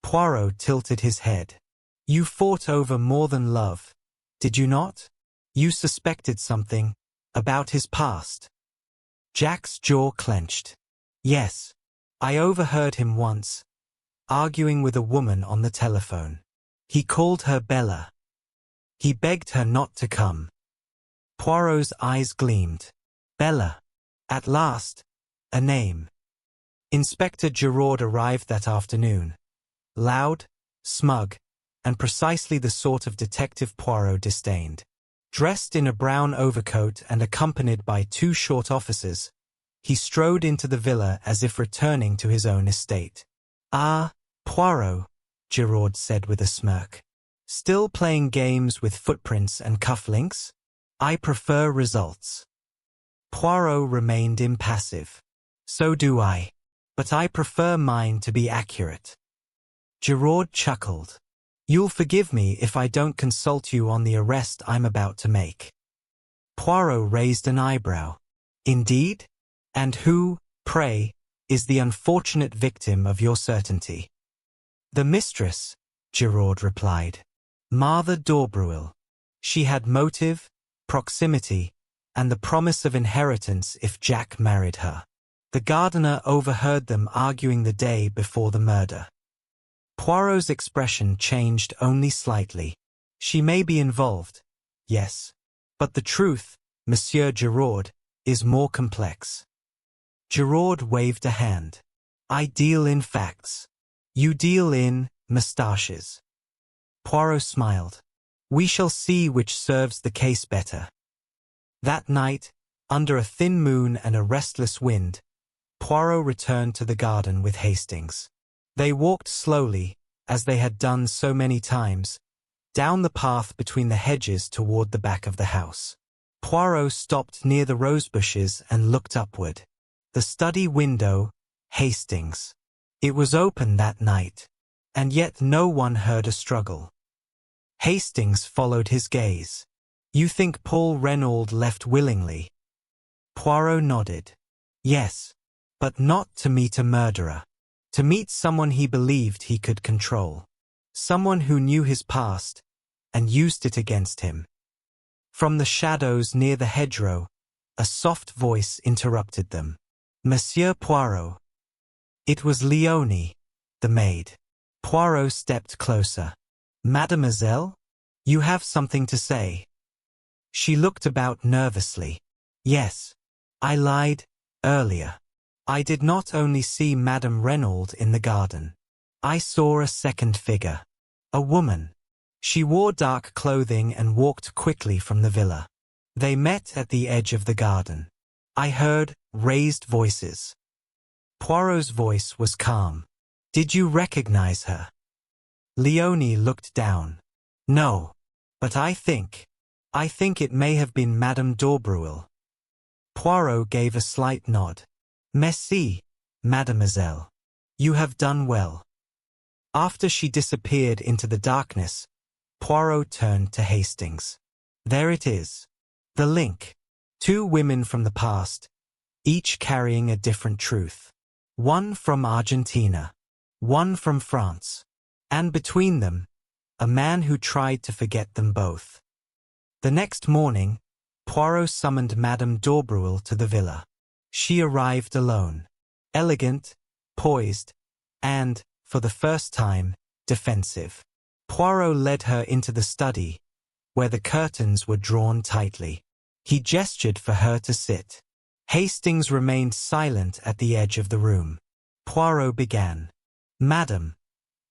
A: Poirot tilted his head. You fought over more than love, did you not? You suspected something, about his past. Jack's jaw clenched. Yes, I overheard him once, arguing with a woman on the telephone. He called her Bella. He begged her not to come. Poirot's eyes gleamed. Bella. At last, a name. Inspector Giraud arrived that afternoon. Loud, smug, and precisely the sort of detective Poirot disdained. Dressed in a brown overcoat and accompanied by two short officers, he strode into the villa as if returning to his own estate. Ah, Poirot, Giraud said with a smirk. Still playing games with footprints and cufflinks? I prefer results. Poirot remained impassive. So do I. But I prefer mine to be accurate. Giraud chuckled. You'll forgive me if I don't consult you on the arrest I'm about to make. Poirot raised an eyebrow. Indeed? And who, pray, is the unfortunate victim of your certainty? The mistress, Giraud replied. Martha d'Aubreuil. She had motive, proximity, and the promise of inheritance if Jack married her. The gardener overheard them arguing the day before the murder. Poirot's expression changed only slightly. She may be involved, yes. But the truth, Monsieur Giraud, is more complex. Giraud waved a hand. I deal in facts. You deal in moustaches. Poirot smiled. We shall see which serves the case better. That night, under a thin moon and a restless wind, Poirot returned to the garden with Hastings. They walked slowly, as they had done so many times, down the path between the hedges toward the back of the house. Poirot stopped near the rose bushes and looked upward. The study window, Hastings. It was open that night. and yet no one heard a struggle. Hastings followed his gaze. You think Paul Renauld left willingly? Poirot nodded. Yes, but not to meet a murderer. To meet someone he believed he could control. Someone who knew his past and used it against him. From the shadows near the hedgerow, a soft voice interrupted them. Monsieur Poirot. It was Leonie, the maid. Poirot stepped closer. Mademoiselle? You have something to say. She looked about nervously. Yes, I lied earlier. I did not only see Madame Renauld in the garden. I saw a second figure. A woman. She wore dark clothing and walked quickly from the villa. They met at the edge of the garden. I heard raised voices. Poirot's voice was calm. Did you recognize her? Leonie looked down. No, but I think it may have been Madame d'Aubreuil. Poirot gave a slight nod. Merci, mademoiselle. You have done well. After she disappeared into the darkness, Poirot turned to Hastings. There it is. The link. 2 women from the past, each carrying a different truth. One from Argentina, one from France, and between them, a man who tried to forget them both. The next morning, Poirot summoned Madame d'Aubreuil to the villa. She arrived alone, elegant, poised, and, for the first time, defensive. Poirot led her into the study, where the curtains were drawn tightly. He gestured for her to sit. Hastings remained silent at the edge of the room. Poirot began. Madam,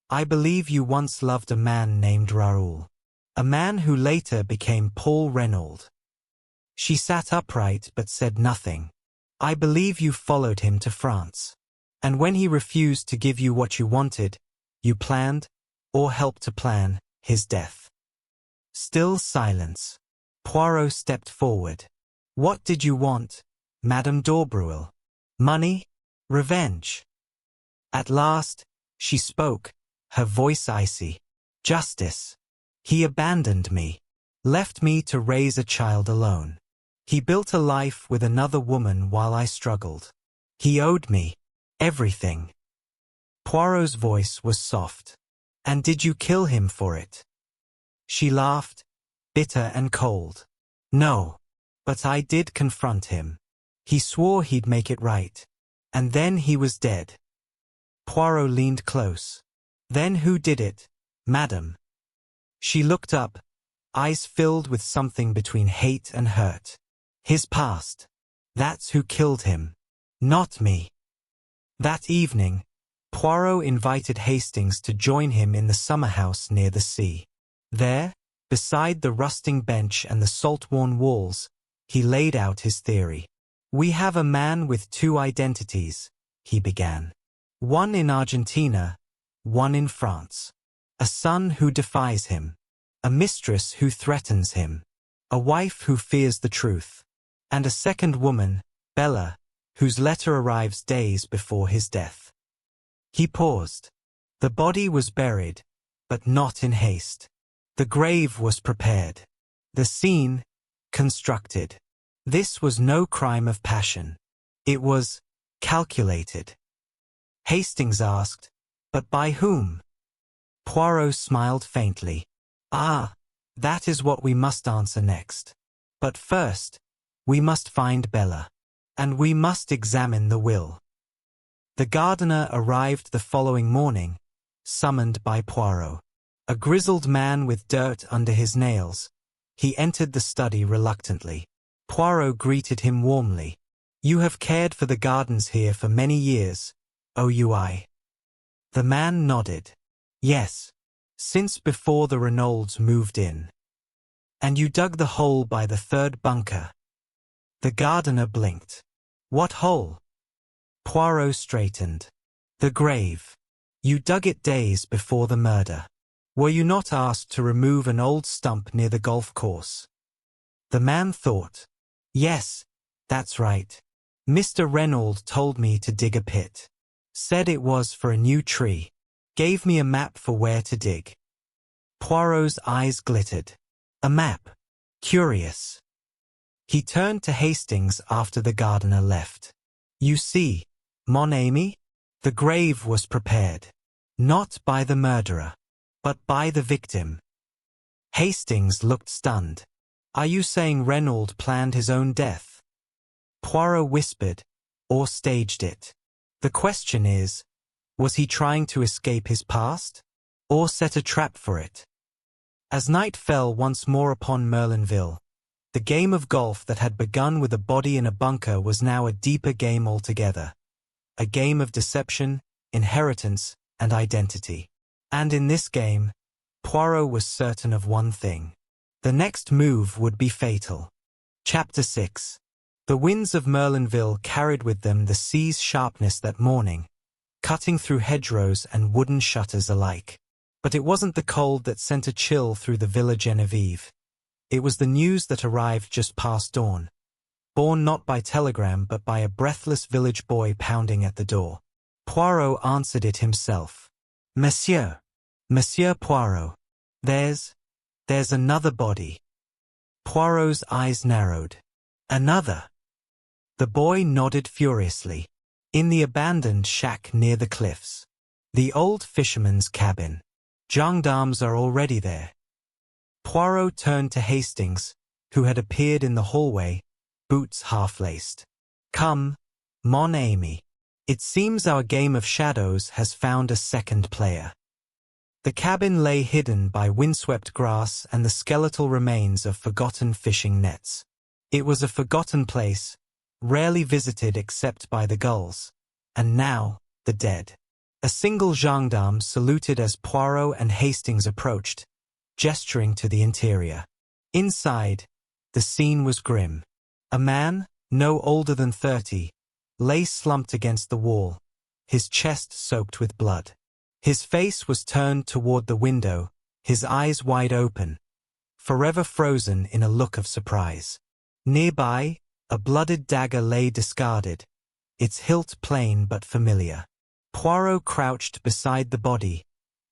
A: I believe you once loved a man named Raoul. A man who later became Paul Renauld. She sat upright but said nothing. I believe you followed him to France. And when he refused to give you what you wanted, you planned, or helped to plan, his death. Still silence. Poirot stepped forward. What did you want, Madame d'Aubreuil? Money? Revenge? At last, she spoke, her voice icy. Justice. He abandoned me, left me to raise a child alone. He built a life with another woman while I struggled. He owed me everything. Poirot's voice was soft. And did you kill him for it? She laughed, bitter and cold. No, but I did confront him. He swore he'd make it right. And then he was dead. Poirot leaned close. Then who did it, madam? She looked up, eyes filled with something between hate and hurt. His past. That's who killed him. Not me. That evening, Poirot invited Hastings to join him in the summer house near the sea. There, beside the rusting bench and the salt-worn walls, he laid out his theory. We have a man with 2 identities, he began. One in Argentina, one in France. A son who defies him. A mistress who threatens him. A wife who fears the truth. And a second woman, Bella, whose letter arrives days before his death. He paused. The body was buried, but not in haste. The grave was prepared. The scene, constructed. This was no crime of passion. It was calculated. Hastings asked, but by whom? Poirot smiled faintly. Ah, that is what we must answer next. But first, we must find Bella. And we must examine the will. The gardener arrived the following morning, summoned by Poirot. A grizzled man with dirt under his nails, he entered the study reluctantly. Poirot greeted him warmly. You have cared for the gardens here for many years, OUI. The man nodded. Yes, since before the Renaulds moved in. And you dug the hole by the 3rd bunker. The gardener blinked. What hole? Poirot straightened. The grave. You dug it days before the murder. Were you not asked to remove an old stump near the golf course? The man thought. Yes, that's right. Mr. Renauld told me to dig a pit. Said it was for a new tree. gave me a map for where to dig. Poirot's eyes glittered. A map. Curious. He turned to Hastings after the gardener left. You see, mon ami, the grave was prepared. Not by the murderer, but by the victim. Hastings looked stunned. Are you saying Renauld planned his own death? Poirot whispered, or staged it. The question is, was he trying to escape his past, or set a trap for it? As night fell once more upon Merlinville, the game of golf that had begun with a body in a bunker was now a deeper game altogether. A game of deception, inheritance, and identity. And in this game, Poirot was certain of one thing. The next move would be fatal. Chapter 6. The winds of Merlinville carried with them the sea's sharpness that morning, cutting through hedgerows and wooden shutters alike. But it wasn't the cold that sent a chill through the Villa Geneviève. It was the news that arrived just past dawn, borne not by telegram but by a breathless village boy pounding at the door. Poirot answered it himself. Monsieur Poirot, there's another body. Poirot's eyes narrowed. Another? The boy nodded furiously. In the abandoned shack near the cliffs. The old fisherman's cabin. Gendarmes are already there. Poirot turned to Hastings, who had appeared in the hallway, boots half-laced. Come, mon ami. It seems our game of shadows has found a second player. The cabin lay hidden by windswept grass and the skeletal remains of forgotten fishing nets. It was a forgotten place, rarely visited except by the gulls, and now, the dead. A single gendarme saluted as Poirot and Hastings approached, gesturing to the interior. Inside, the scene was grim. A man, no older than 30, lay slumped against the wall, his chest soaked with blood. His face was turned toward the window, his eyes wide open, forever frozen in a look of surprise. Nearby, a blooded dagger lay discarded, its hilt plain but familiar. Poirot crouched beside the body,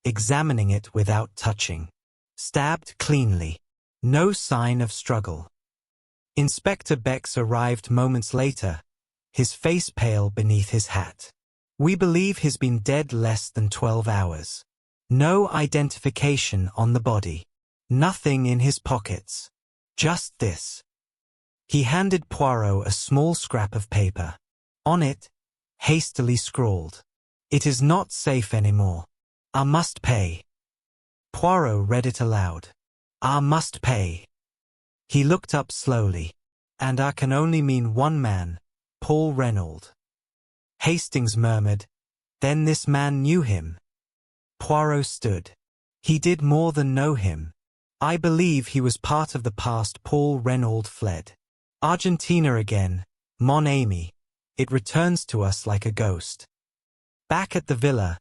A: examining it without touching. Stabbed cleanly. No sign of struggle. Inspector Bex arrived moments later, his face pale beneath his hat. We believe he's been dead less than 12 hours. No identification on the body. Nothing in his pockets. Just this. He handed Poirot a small scrap of paper. On it, hastily scrawled. It is not safe anymore. I must pay. Poirot read it aloud. I must pay. He looked up slowly. And I can only mean one man, Paul Renauld. Hastings murmured, then this man knew him. Poirot stood. He did more than know him. I believe he was part of the past Paul Renauld fled. Argentina again, mon ami. It returns to us like a ghost. Back at the villa,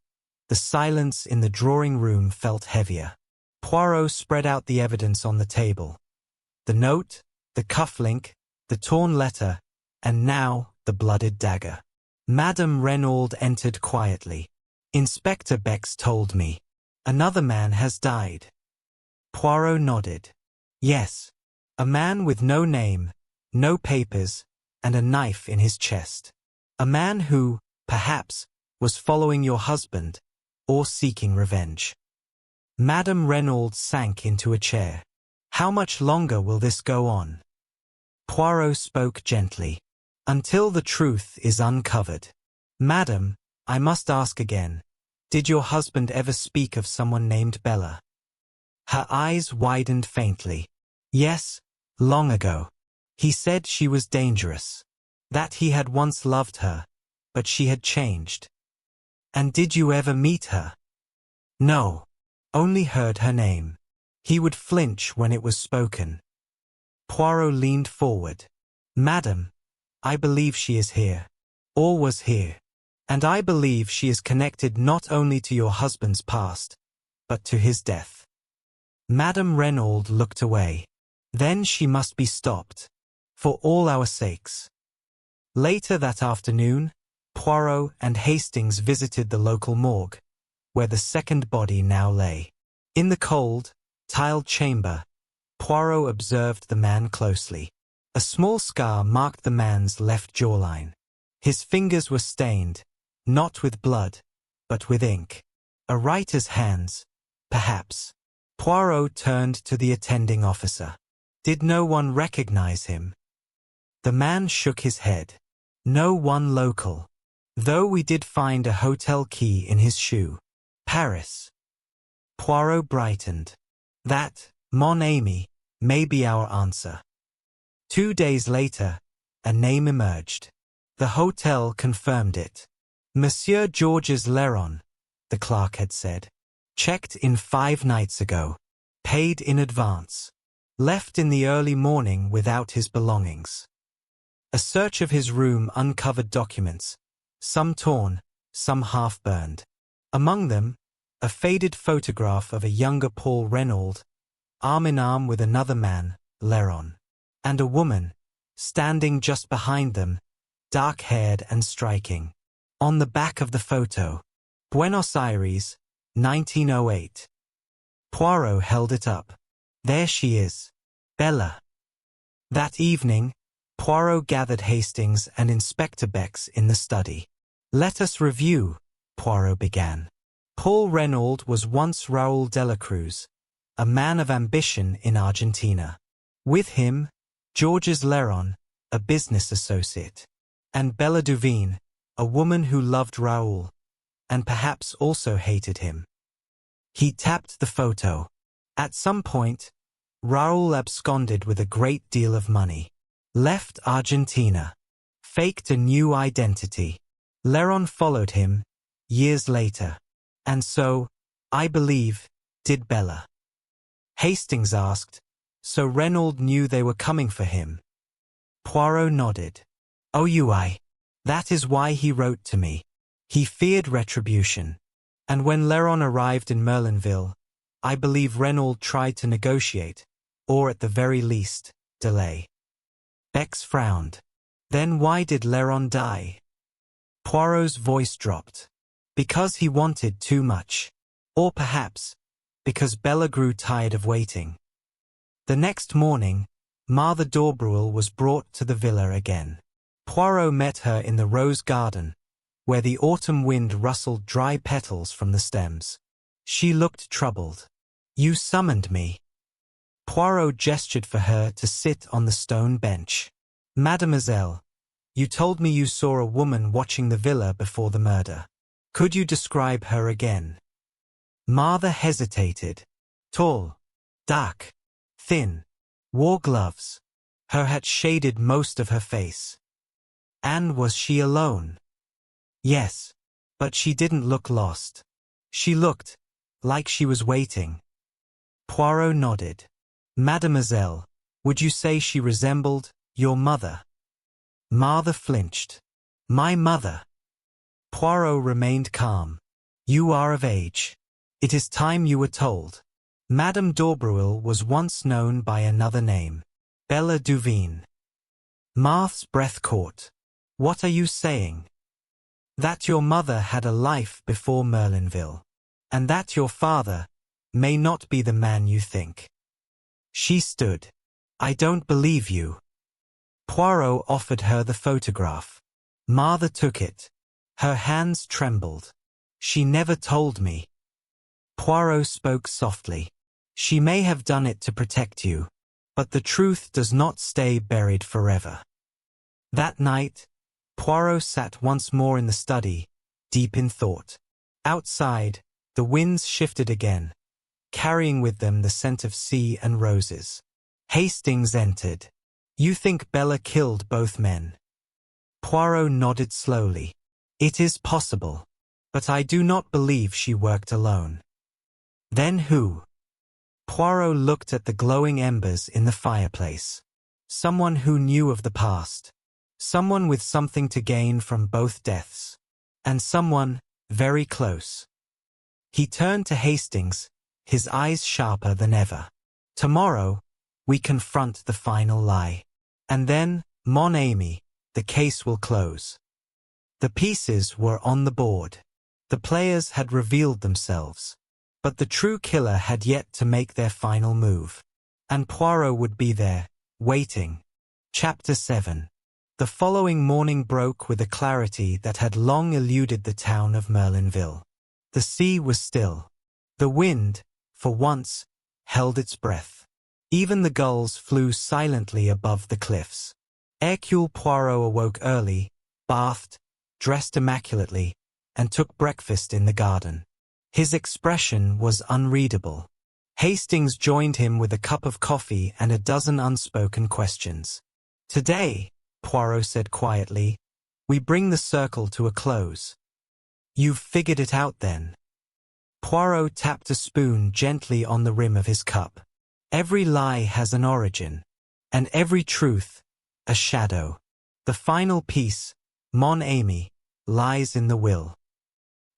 A: the silence in the drawing room felt heavier. Poirot spread out the evidence on the table. The note, the cufflink, the torn letter, and now the blooded dagger. Madame Renauld entered quietly. Inspector Bex told me. Another man has died. Poirot nodded. Yes, a man with no name, no papers, and a knife in his chest. A man who, perhaps, was following your husband, or seeking revenge. Madame Renauld sank into a chair. How much longer will this go on? Poirot spoke gently. Until the truth is uncovered. Madam, I must ask again. Did your husband ever speak of someone named Bella? Her eyes widened faintly. Yes, long ago. He said she was dangerous. That he had once loved her, but she had changed. And did you ever meet her? No. Only heard her name. He would flinch when it was spoken. Poirot leaned forward. Madam, I believe she is here. Or was here. And I believe she is connected not only to your husband's past, but to his death. Madame Renauld looked away. Then she must be stopped. For all our sakes. Later that afternoon, Poirot and Hastings visited the local morgue, where the second body now lay. In the cold, tiled chamber, Poirot observed the man closely. A small scar marked the man's left jawline. His fingers were stained, not with blood, but with ink. A writer's hands, perhaps. Poirot turned to the attending officer. Did no one recognize him? The man shook his head. No one local. Though we did find a hotel key in his shoe. Paris. Poirot brightened. That, mon ami, may be our answer. 2 days later, a name emerged. The hotel confirmed it. Monsieur Georges Leron, the clerk had said. Checked in 5 nights ago. Paid in advance. Left in the early morning without his belongings. A search of his room uncovered documents, some torn, some half-burned. Among them, a faded photograph of a younger Paul Renauld, arm in arm with another man, Leron, and a woman, standing just behind them, dark-haired and striking. On the back of the photo, Buenos Aires, 1908. Poirot held it up. There she is, Bella. That evening, Poirot gathered Hastings and Inspector Bex in the study. Let us review, Poirot began. Paul Renauld was once Raoul Delacruz, a man of ambition in Argentina. With him, Georges Leron, a business associate, and Bella Duveen, a woman who loved Raoul, and perhaps also hated him. He tapped the photo. At some point, Raoul absconded with a great deal of money. Left Argentina. Faked a new identity. Leron followed him, years later. And so, I believe, did Bella. Hastings asked, so Renauld knew they were coming for him. Poirot nodded. OUI. That is why he wrote to me. He feared retribution. And when Leron arrived in Merlinville, I believe Renauld tried to negotiate, or at the very least, delay. Bex frowned. Then why did Leron die? Poirot's voice dropped. Because he wanted too much. Or perhaps, because Bella grew tired of waiting. The next morning, Martha d'Aubreuil was brought to the villa again. Poirot met her in the rose garden, where the autumn wind rustled dry petals from the stems. She looked troubled. You summoned me. Poirot gestured for her to sit on the stone bench. Mademoiselle, you told me you saw a woman watching the villa before the murder. Could you describe her again? Martha hesitated. Tall, dark, thin, wore gloves. Her hat shaded most of her face. And was she alone? Yes, but she didn't look lost. She looked like she was waiting. Poirot nodded. Mademoiselle, would you say she resembled your mother? Martha flinched. My mother. Poirot remained calm. You are of age. It is time you were told. Madame d'Aubreuil was once known by another name. Bella Duveen. Marthe's breath caught. What are you saying? That your mother had a life before Merlinville. And that your father may not be the man you think. She stood. I don't believe you. Poirot offered her the photograph. Martha took it. Her hands trembled. She never told me. Poirot spoke softly. She may have done it to protect you, but the truth does not stay buried forever. That night, Poirot sat once more in the study, deep in thought. Outside, the winds shifted again, carrying with them the scent of sea and roses. Hastings entered. You think Bella killed both men? Poirot nodded slowly. It is possible, but I do not believe she worked alone. Then who? Poirot looked at the glowing embers in the fireplace. Someone who knew of the past. Someone with something to gain from both deaths. And someone very close. He turned to Hastings, his eyes sharper than ever. Tomorrow, we confront the final lie. And then, mon ami, the case will close. The pieces were on the board. The players had revealed themselves. But the true killer had yet to make their final move. And Poirot would be there, waiting. Chapter 7. The following morning broke with a clarity that had long eluded the town of Merlinville. The sea was still. The wind, for once, held its breath. Even the gulls flew silently above the cliffs. Hercule Poirot awoke early, bathed, dressed immaculately, and took breakfast in the garden. His expression was unreadable. Hastings joined him with a cup of coffee and a dozen unspoken questions. "Today," Poirot said quietly, "we bring the circle to a close." "You've figured it out then?" Poirot tapped a spoon gently on the rim of his cup. "Every lie has an origin, and every truth, a shadow. The final piece, mon ami, lies in the will."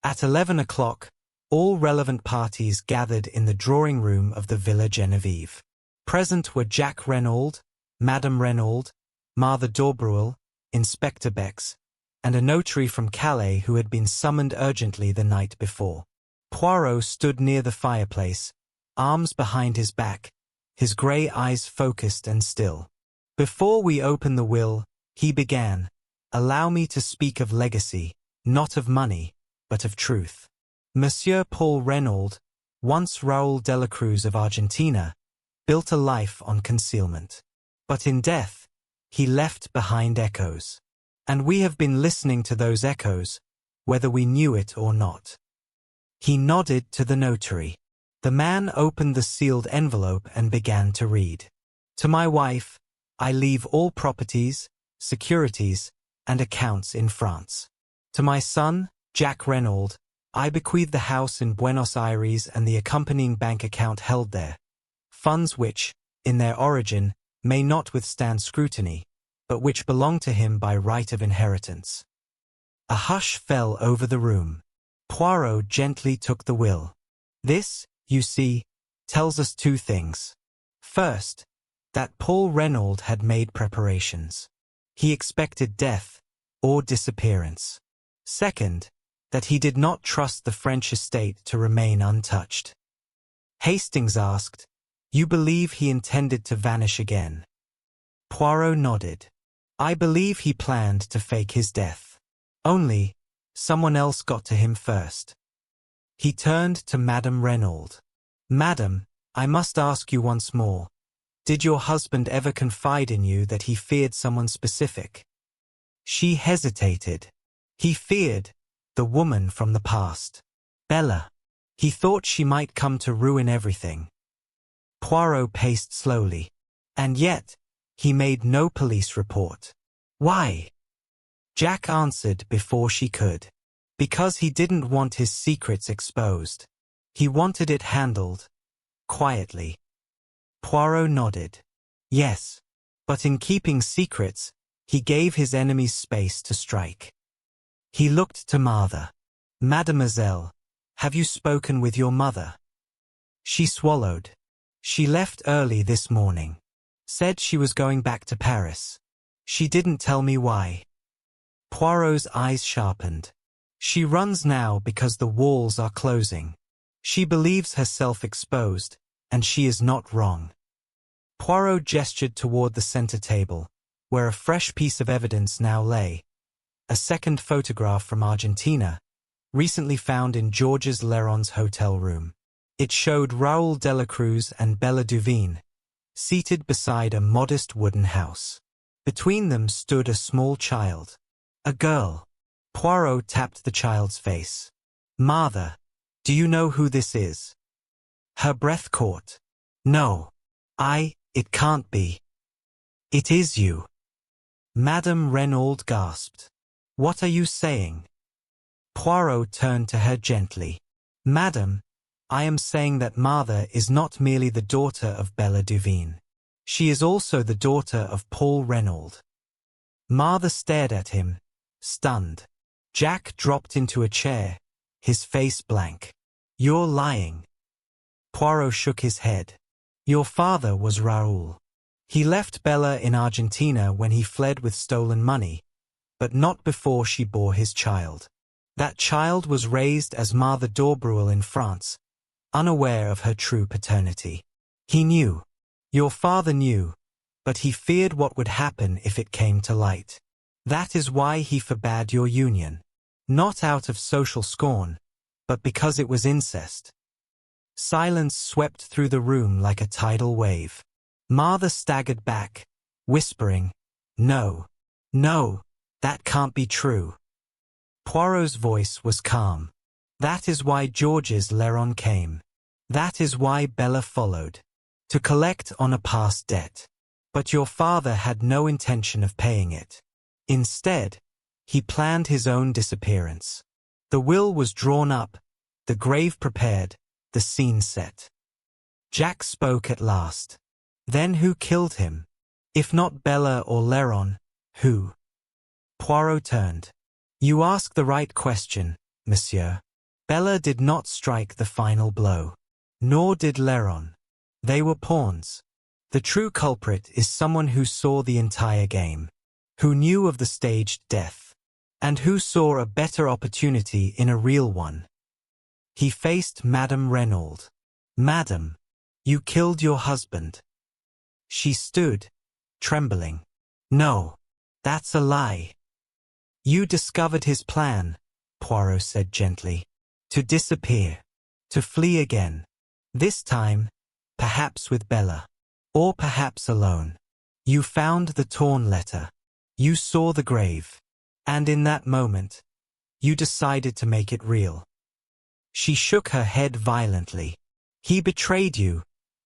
A: At 11 o'clock, all relevant parties gathered in the drawing-room of the Villa Geneviève. Present were Jack Renauld, Madame Renauld, Martha d'Aubreuil, Inspector Bex, and a notary from Calais who had been summoned urgently the night before. Poirot stood near the fireplace, arms behind his back, his grey eyes focused and still. "Before we open the will," he began, "allow me to speak of legacy, not of money, but of truth. Monsieur Paul Renauld, once Raoul Delacruz of Argentina, built a life on concealment. But in death, he left behind echoes. And we have been listening to those echoes, whether we knew it or not." He nodded to the notary. The man opened the sealed envelope and began to read. "To my wife, I leave all properties, securities, and accounts in France. To my son, Jack Renauld, I bequeath the house in Buenos Aires and the accompanying bank account held there. Funds which, in their origin, may not withstand scrutiny, but which belong to him by right of inheritance." A hush fell over the room. Poirot gently took the will. "This, you see, tells us two things. First, that Paul Renauld had made preparations. He expected death, or disappearance. Second, that he did not trust the French estate to remain untouched." Hastings asked, "You believe he intended to vanish again?" Poirot nodded. "I believe he planned to fake his death. Only, someone else got to him first." He turned to Madame Renauld. "Madame, I must ask you once more, did your husband ever confide in you that he feared someone specific?" She hesitated. "He feared the woman from the past. Bella. He thought she might come to ruin everything." Poirot paced slowly. "And yet, he made no police report." "Why?" Jack answered before she could. "Because he didn't want his secrets exposed. He wanted it handled quietly." Poirot nodded. "Yes, but in keeping secrets, he gave his enemies space to strike." He looked to Martha. "Mademoiselle, have you spoken with your mother?" She swallowed. "She left early this morning. Said she was going back to Paris. She didn't tell me why." Poirot's eyes sharpened. "She runs now because the walls are closing. She believes herself exposed, and she is not wrong." Poirot gestured toward the center table, where a fresh piece of evidence now lay. A second photograph from Argentina, recently found in Georges Leron's hotel room. It showed Raoul Delacruz and Bella Duveen, seated beside a modest wooden house. Between them stood a small child. A girl. Poirot tapped the child's face. "Martha, do you know who this is?" Her breath caught. "No. It can't be." "It is you." Madame Renauld gasped. "What are you saying?" Poirot turned to her gently. "Madame, I am saying that Martha is not merely the daughter of Bella Duveen. She is also the daughter of Paul Renauld." Martha stared at him, stunned. Jack dropped into a chair, his face blank. "You're lying." Poirot shook his head. "Your father was Raoul. He left Bella in Argentina when he fled with stolen money, but not before she bore his child. That child was raised as Martha d'Aubrieux in France, unaware of her true paternity. He knew. Your father knew, but he feared what would happen if it came to light. That is why he forbade your union. Not out of social scorn, but because it was incest. Silence swept through the room like a tidal wave. Martha staggered back, whispering, "No, no, that can't be true." Poirot's voice was calm. "That is why Georges Leron came. That is why Bella followed. To collect on a past debt. But your father had no intention of paying it. Instead, he planned his own disappearance. The will was drawn up, the grave prepared, the scene set." Jack spoke at last. "Then who killed him? If not Bella or Leron, who?" Poirot turned. "You ask the right question, monsieur. Bella did not strike the final blow. Nor did Leron. They were pawns. The true culprit is someone who saw the entire game, who knew of the staged death, and who saw a better opportunity in a real one." He faced Madame Renauld. "Madame, you killed your husband." She stood, trembling. "No, that's a lie." "You discovered his plan," Poirot said gently. "To disappear. To flee again. This time, perhaps with Bella. Or perhaps alone. You found the torn letter. You saw the grave. And in that moment, you decided to make it real." She shook her head violently. "He betrayed you,"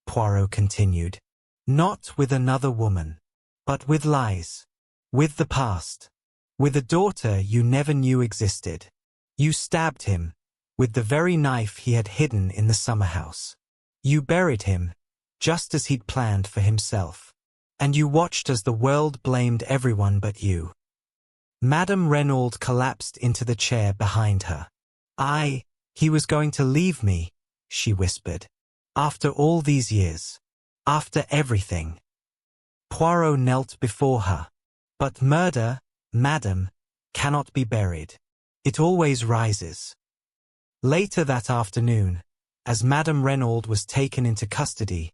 A: Poirot continued. "Not with another woman, but with lies. With the past. With a daughter you never knew existed. You stabbed him, with the very knife he had hidden in the summer house. You buried him, just as he'd planned for himself. And you watched as the world blamed everyone but you." Madame Renauld collapsed into the chair behind her. He was going to leave me," she whispered. "After all these years. After everything." Poirot knelt before her. "But murder, madame, cannot be buried. It always rises." Later that afternoon, as Madame Renauld was taken into custody,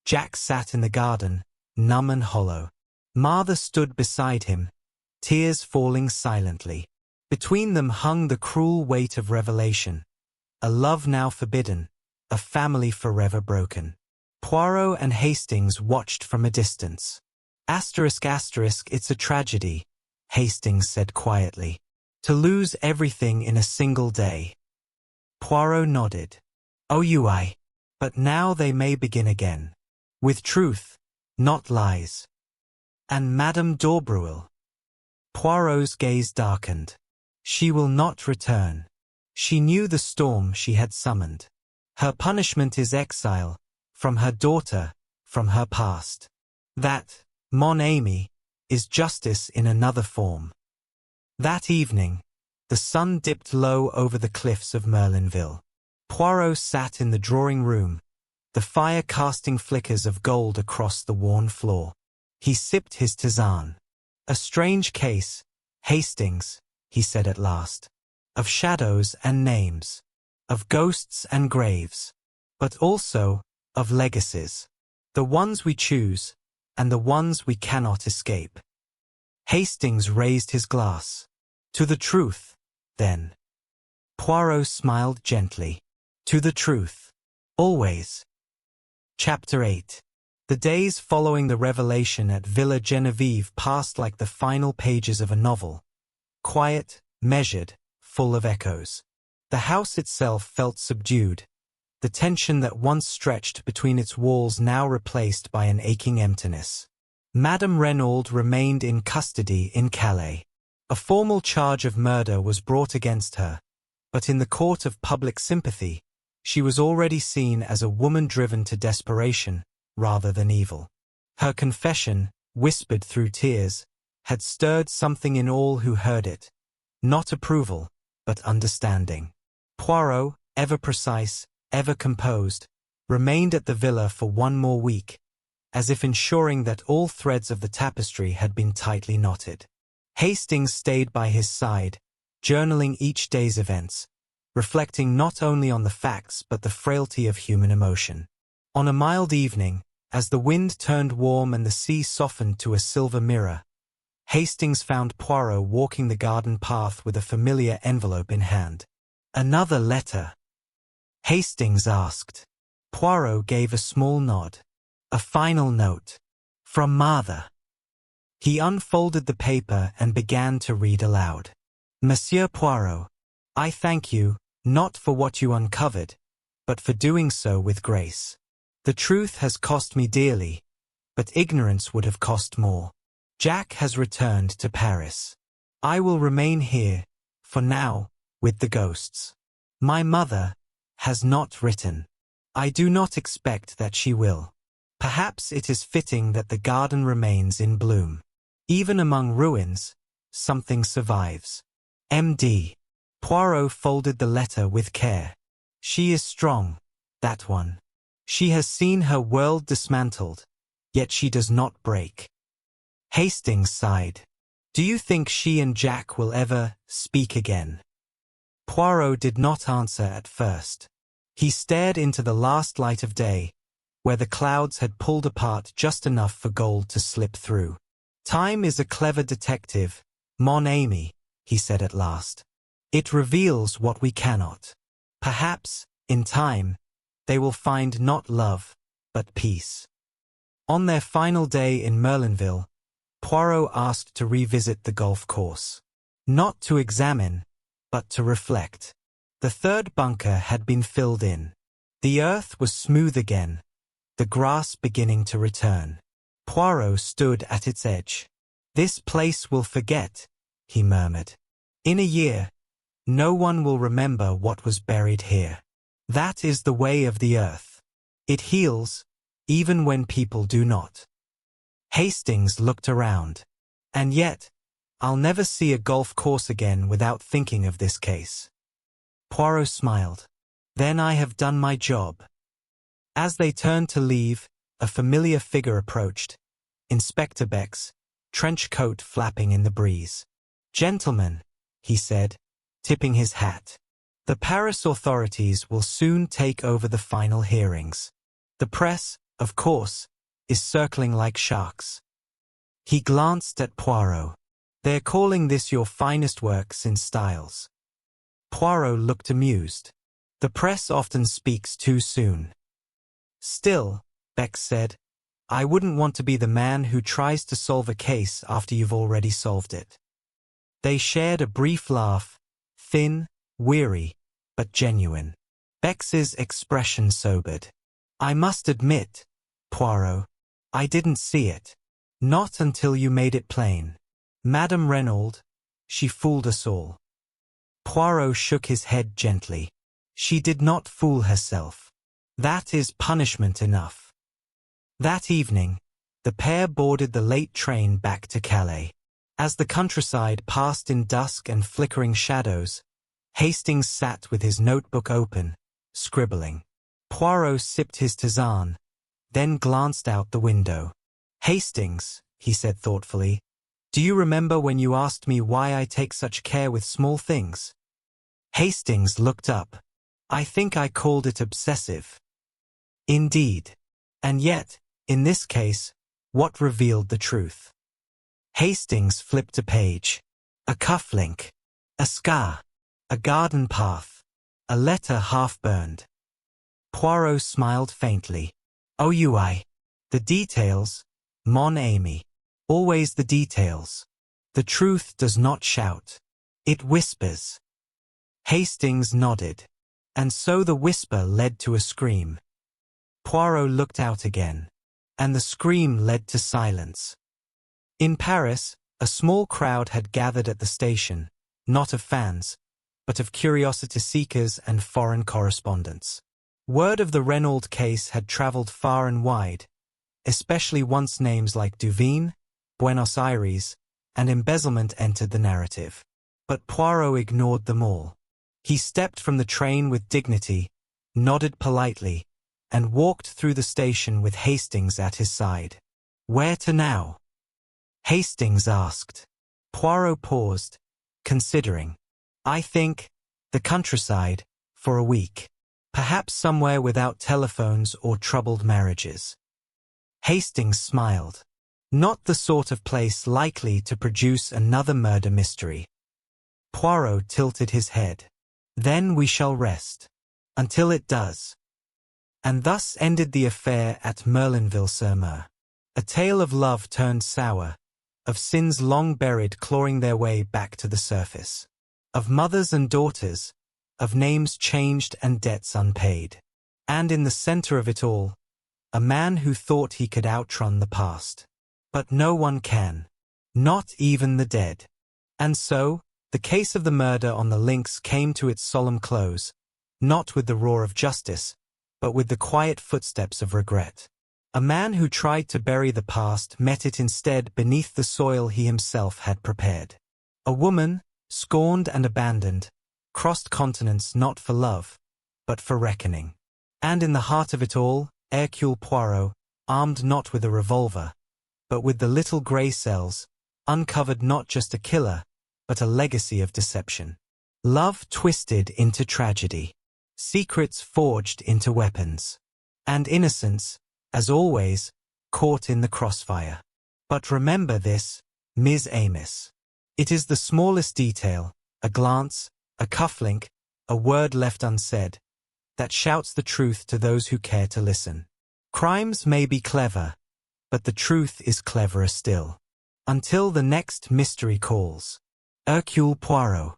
A: Jack sat in the garden, numb and hollow. Martha stood beside him, tears falling silently. Between them hung the cruel weight of revelation. A love now forbidden, a family forever broken. Poirot and Hastings watched from a distance. It's a tragedy, Hastings said quietly. To lose everything in a single day. Poirot nodded. "Oui. But now they may begin again. With truth, not lies." "And Madame d'Aubrieux?" Poirot's gaze darkened. "She will not return. She knew the storm she had summoned. Her punishment is exile, from her daughter, from her past. That, mon ami, is justice in another form." That evening, the sun dipped low over the cliffs of Merlinville. Poirot sat in the drawing-room, the fire casting flickers of gold across the worn floor. He sipped his tisane. "A strange case, Hastings," he said at last. "Of shadows and names. Of ghosts and graves. But also, of legacies. The ones we choose, and the ones we cannot escape." Hastings raised his glass. "To the truth, then." Poirot smiled gently. "To the truth. Always." Chapter 8. The days following the revelation at Villa Geneviève passed like the final pages of a novel. Quiet, measured, full of echoes. The house itself felt subdued, the tension that once stretched between its walls now replaced by an aching emptiness. Madame Renauld remained in custody in Calais. A formal charge of murder was brought against her, but in the court of public sympathy, she was already seen as a woman driven to desperation rather than evil. Her confession, whispered through tears, had stirred something in all who heard it. Not approval, but understanding. Poirot, ever precise, ever composed, remained at the villa for one more week, as if ensuring that all threads of the tapestry had been tightly knotted. Hastings stayed by his side, journaling each day's events, reflecting not only on the facts but the frailty of human emotion. On a mild evening, as the wind turned warm and the sea softened to a silver mirror, Hastings found Poirot walking the garden path with a familiar envelope in hand. "Another letter?" Hastings asked. Poirot gave a small nod. "A final note. From Mother." He unfolded the paper and began to read aloud. "Monsieur Poirot, I thank you, not for what you uncovered, but for doing so with grace. The truth has cost me dearly, but ignorance would have cost more. Jack has returned to Paris. I will remain here, for now, with the ghosts. My mother has not written. I do not expect that she will. Perhaps it is fitting that the garden remains in bloom. Even among ruins, something survives. M.D." Poirot folded the letter with care. "She is strong, that one. She has seen her world dismantled, yet she does not break." Hastings sighed. "Do you think she and Jack will ever speak again?" Poirot did not answer at first. He stared into the last light of day, where the clouds had pulled apart just enough for gold to slip through. "Time is a clever detective, mon ami," he said at last. "It reveals what we cannot. Perhaps, in time, they will find not love, but peace." On their final day in Merlinville, Poirot asked to revisit the golf course. Not to examine, but to reflect. The third bunker had been filled in. The earth was smooth again, the grass beginning to return. Poirot stood at its edge. "This place will forget," he murmured. "In a year, no one will remember what was buried here. That is the way of the earth. It heals, even when people do not." Hastings looked around. "And yet, I'll never see a golf course again without thinking of this case." Poirot smiled. "Then I have done my job." As they turned to leave, a familiar figure approached. Inspector Beck's trench coat flapping in the breeze. "Gentlemen," he said, tipping his hat. "The Paris authorities will soon take over the final hearings. The press, of course, is circling like sharks." He glanced at Poirot. "They're calling this your finest work since Styles." Poirot looked amused. "The press often speaks too soon." "Still," Beck said, "I wouldn't want to be the man who tries to solve a case after you've already solved it." They shared a brief laugh, thin, weary, but genuine. Beck's expression sobered. "I must admit, Poirot, I didn't see it. Not until you made it plain. Madame Renauld, she fooled us all." Poirot shook his head gently. "She did not fool herself. That is punishment enough." That evening, the pair boarded the late train back to Calais. As the countryside passed in dusk and flickering shadows, Hastings sat with his notebook open, scribbling. Poirot sipped his tisane, then glanced out the window. "Hastings," he said thoughtfully, "do you remember when you asked me why I take such care with small things?" Hastings looked up. "I think I called it obsessive." "Indeed. And yet, in this case, what revealed the truth?" Hastings flipped a page. A cufflink. A scar. A garden path. A letter half-burned. Poirot smiled faintly. "Oh, the details, mon ami. Always the details. The truth does not shout. It whispers." Hastings nodded. "And so the whisper led to a scream." Poirot looked out again. "And the scream led to silence." In Paris, a small crowd had gathered at the station, not of fans, but of curiosity seekers and foreign correspondents. Word of the Renauld case had traveled far and wide, especially once names like Duveen, Buenos Aires, and embezzlement entered the narrative. But Poirot ignored them all. He stepped from the train with dignity, nodded politely, and walked through the station with Hastings at his side. "Where to now?" Hastings asked. Poirot paused, considering. I think, the countryside, for a week. Perhaps somewhere without telephones or troubled marriages. Hastings smiled. Not the sort of place likely to produce another murder mystery. Poirot tilted his head. Then we shall rest. Until it does. And thus ended the affair at Merlinville-sur-Mer. A tale of love turned sour, of sins long buried clawing their way back to the surface, of mothers and daughters, of names changed and debts unpaid. And in the center of it all, a man who thought he could outrun the past. But no one can. Not even the dead. And so, the case of the murder on the links came to its solemn close, not with the roar of justice, but with the quiet footsteps of regret. A man who tried to bury the past met it instead beneath the soil he himself had prepared. A woman, scorned and abandoned, crossed continents not for love, but for reckoning. And in the heart of it all, Hercule Poirot, armed not with a revolver, but with the little grey cells, uncovered not just a killer, but a legacy of deception. Love twisted into tragedy. Secrets forged into weapons. And innocence, as always, caught in the crossfire. But remember this, Ms. Amos. It is the smallest detail, a glance, a cufflink, a word left unsaid, that shouts the truth to those who care to listen. Crimes may be clever, but the truth is cleverer still. Until the next mystery calls. Hercule Poirot.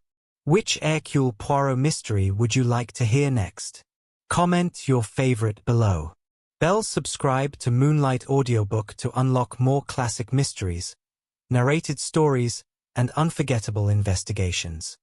A: Which Hercule Poirot mystery would you like to hear next? Comment your favorite below. Subscribe to Moonlight Audiobook to unlock more classic mysteries, narrated stories, and unforgettable investigations.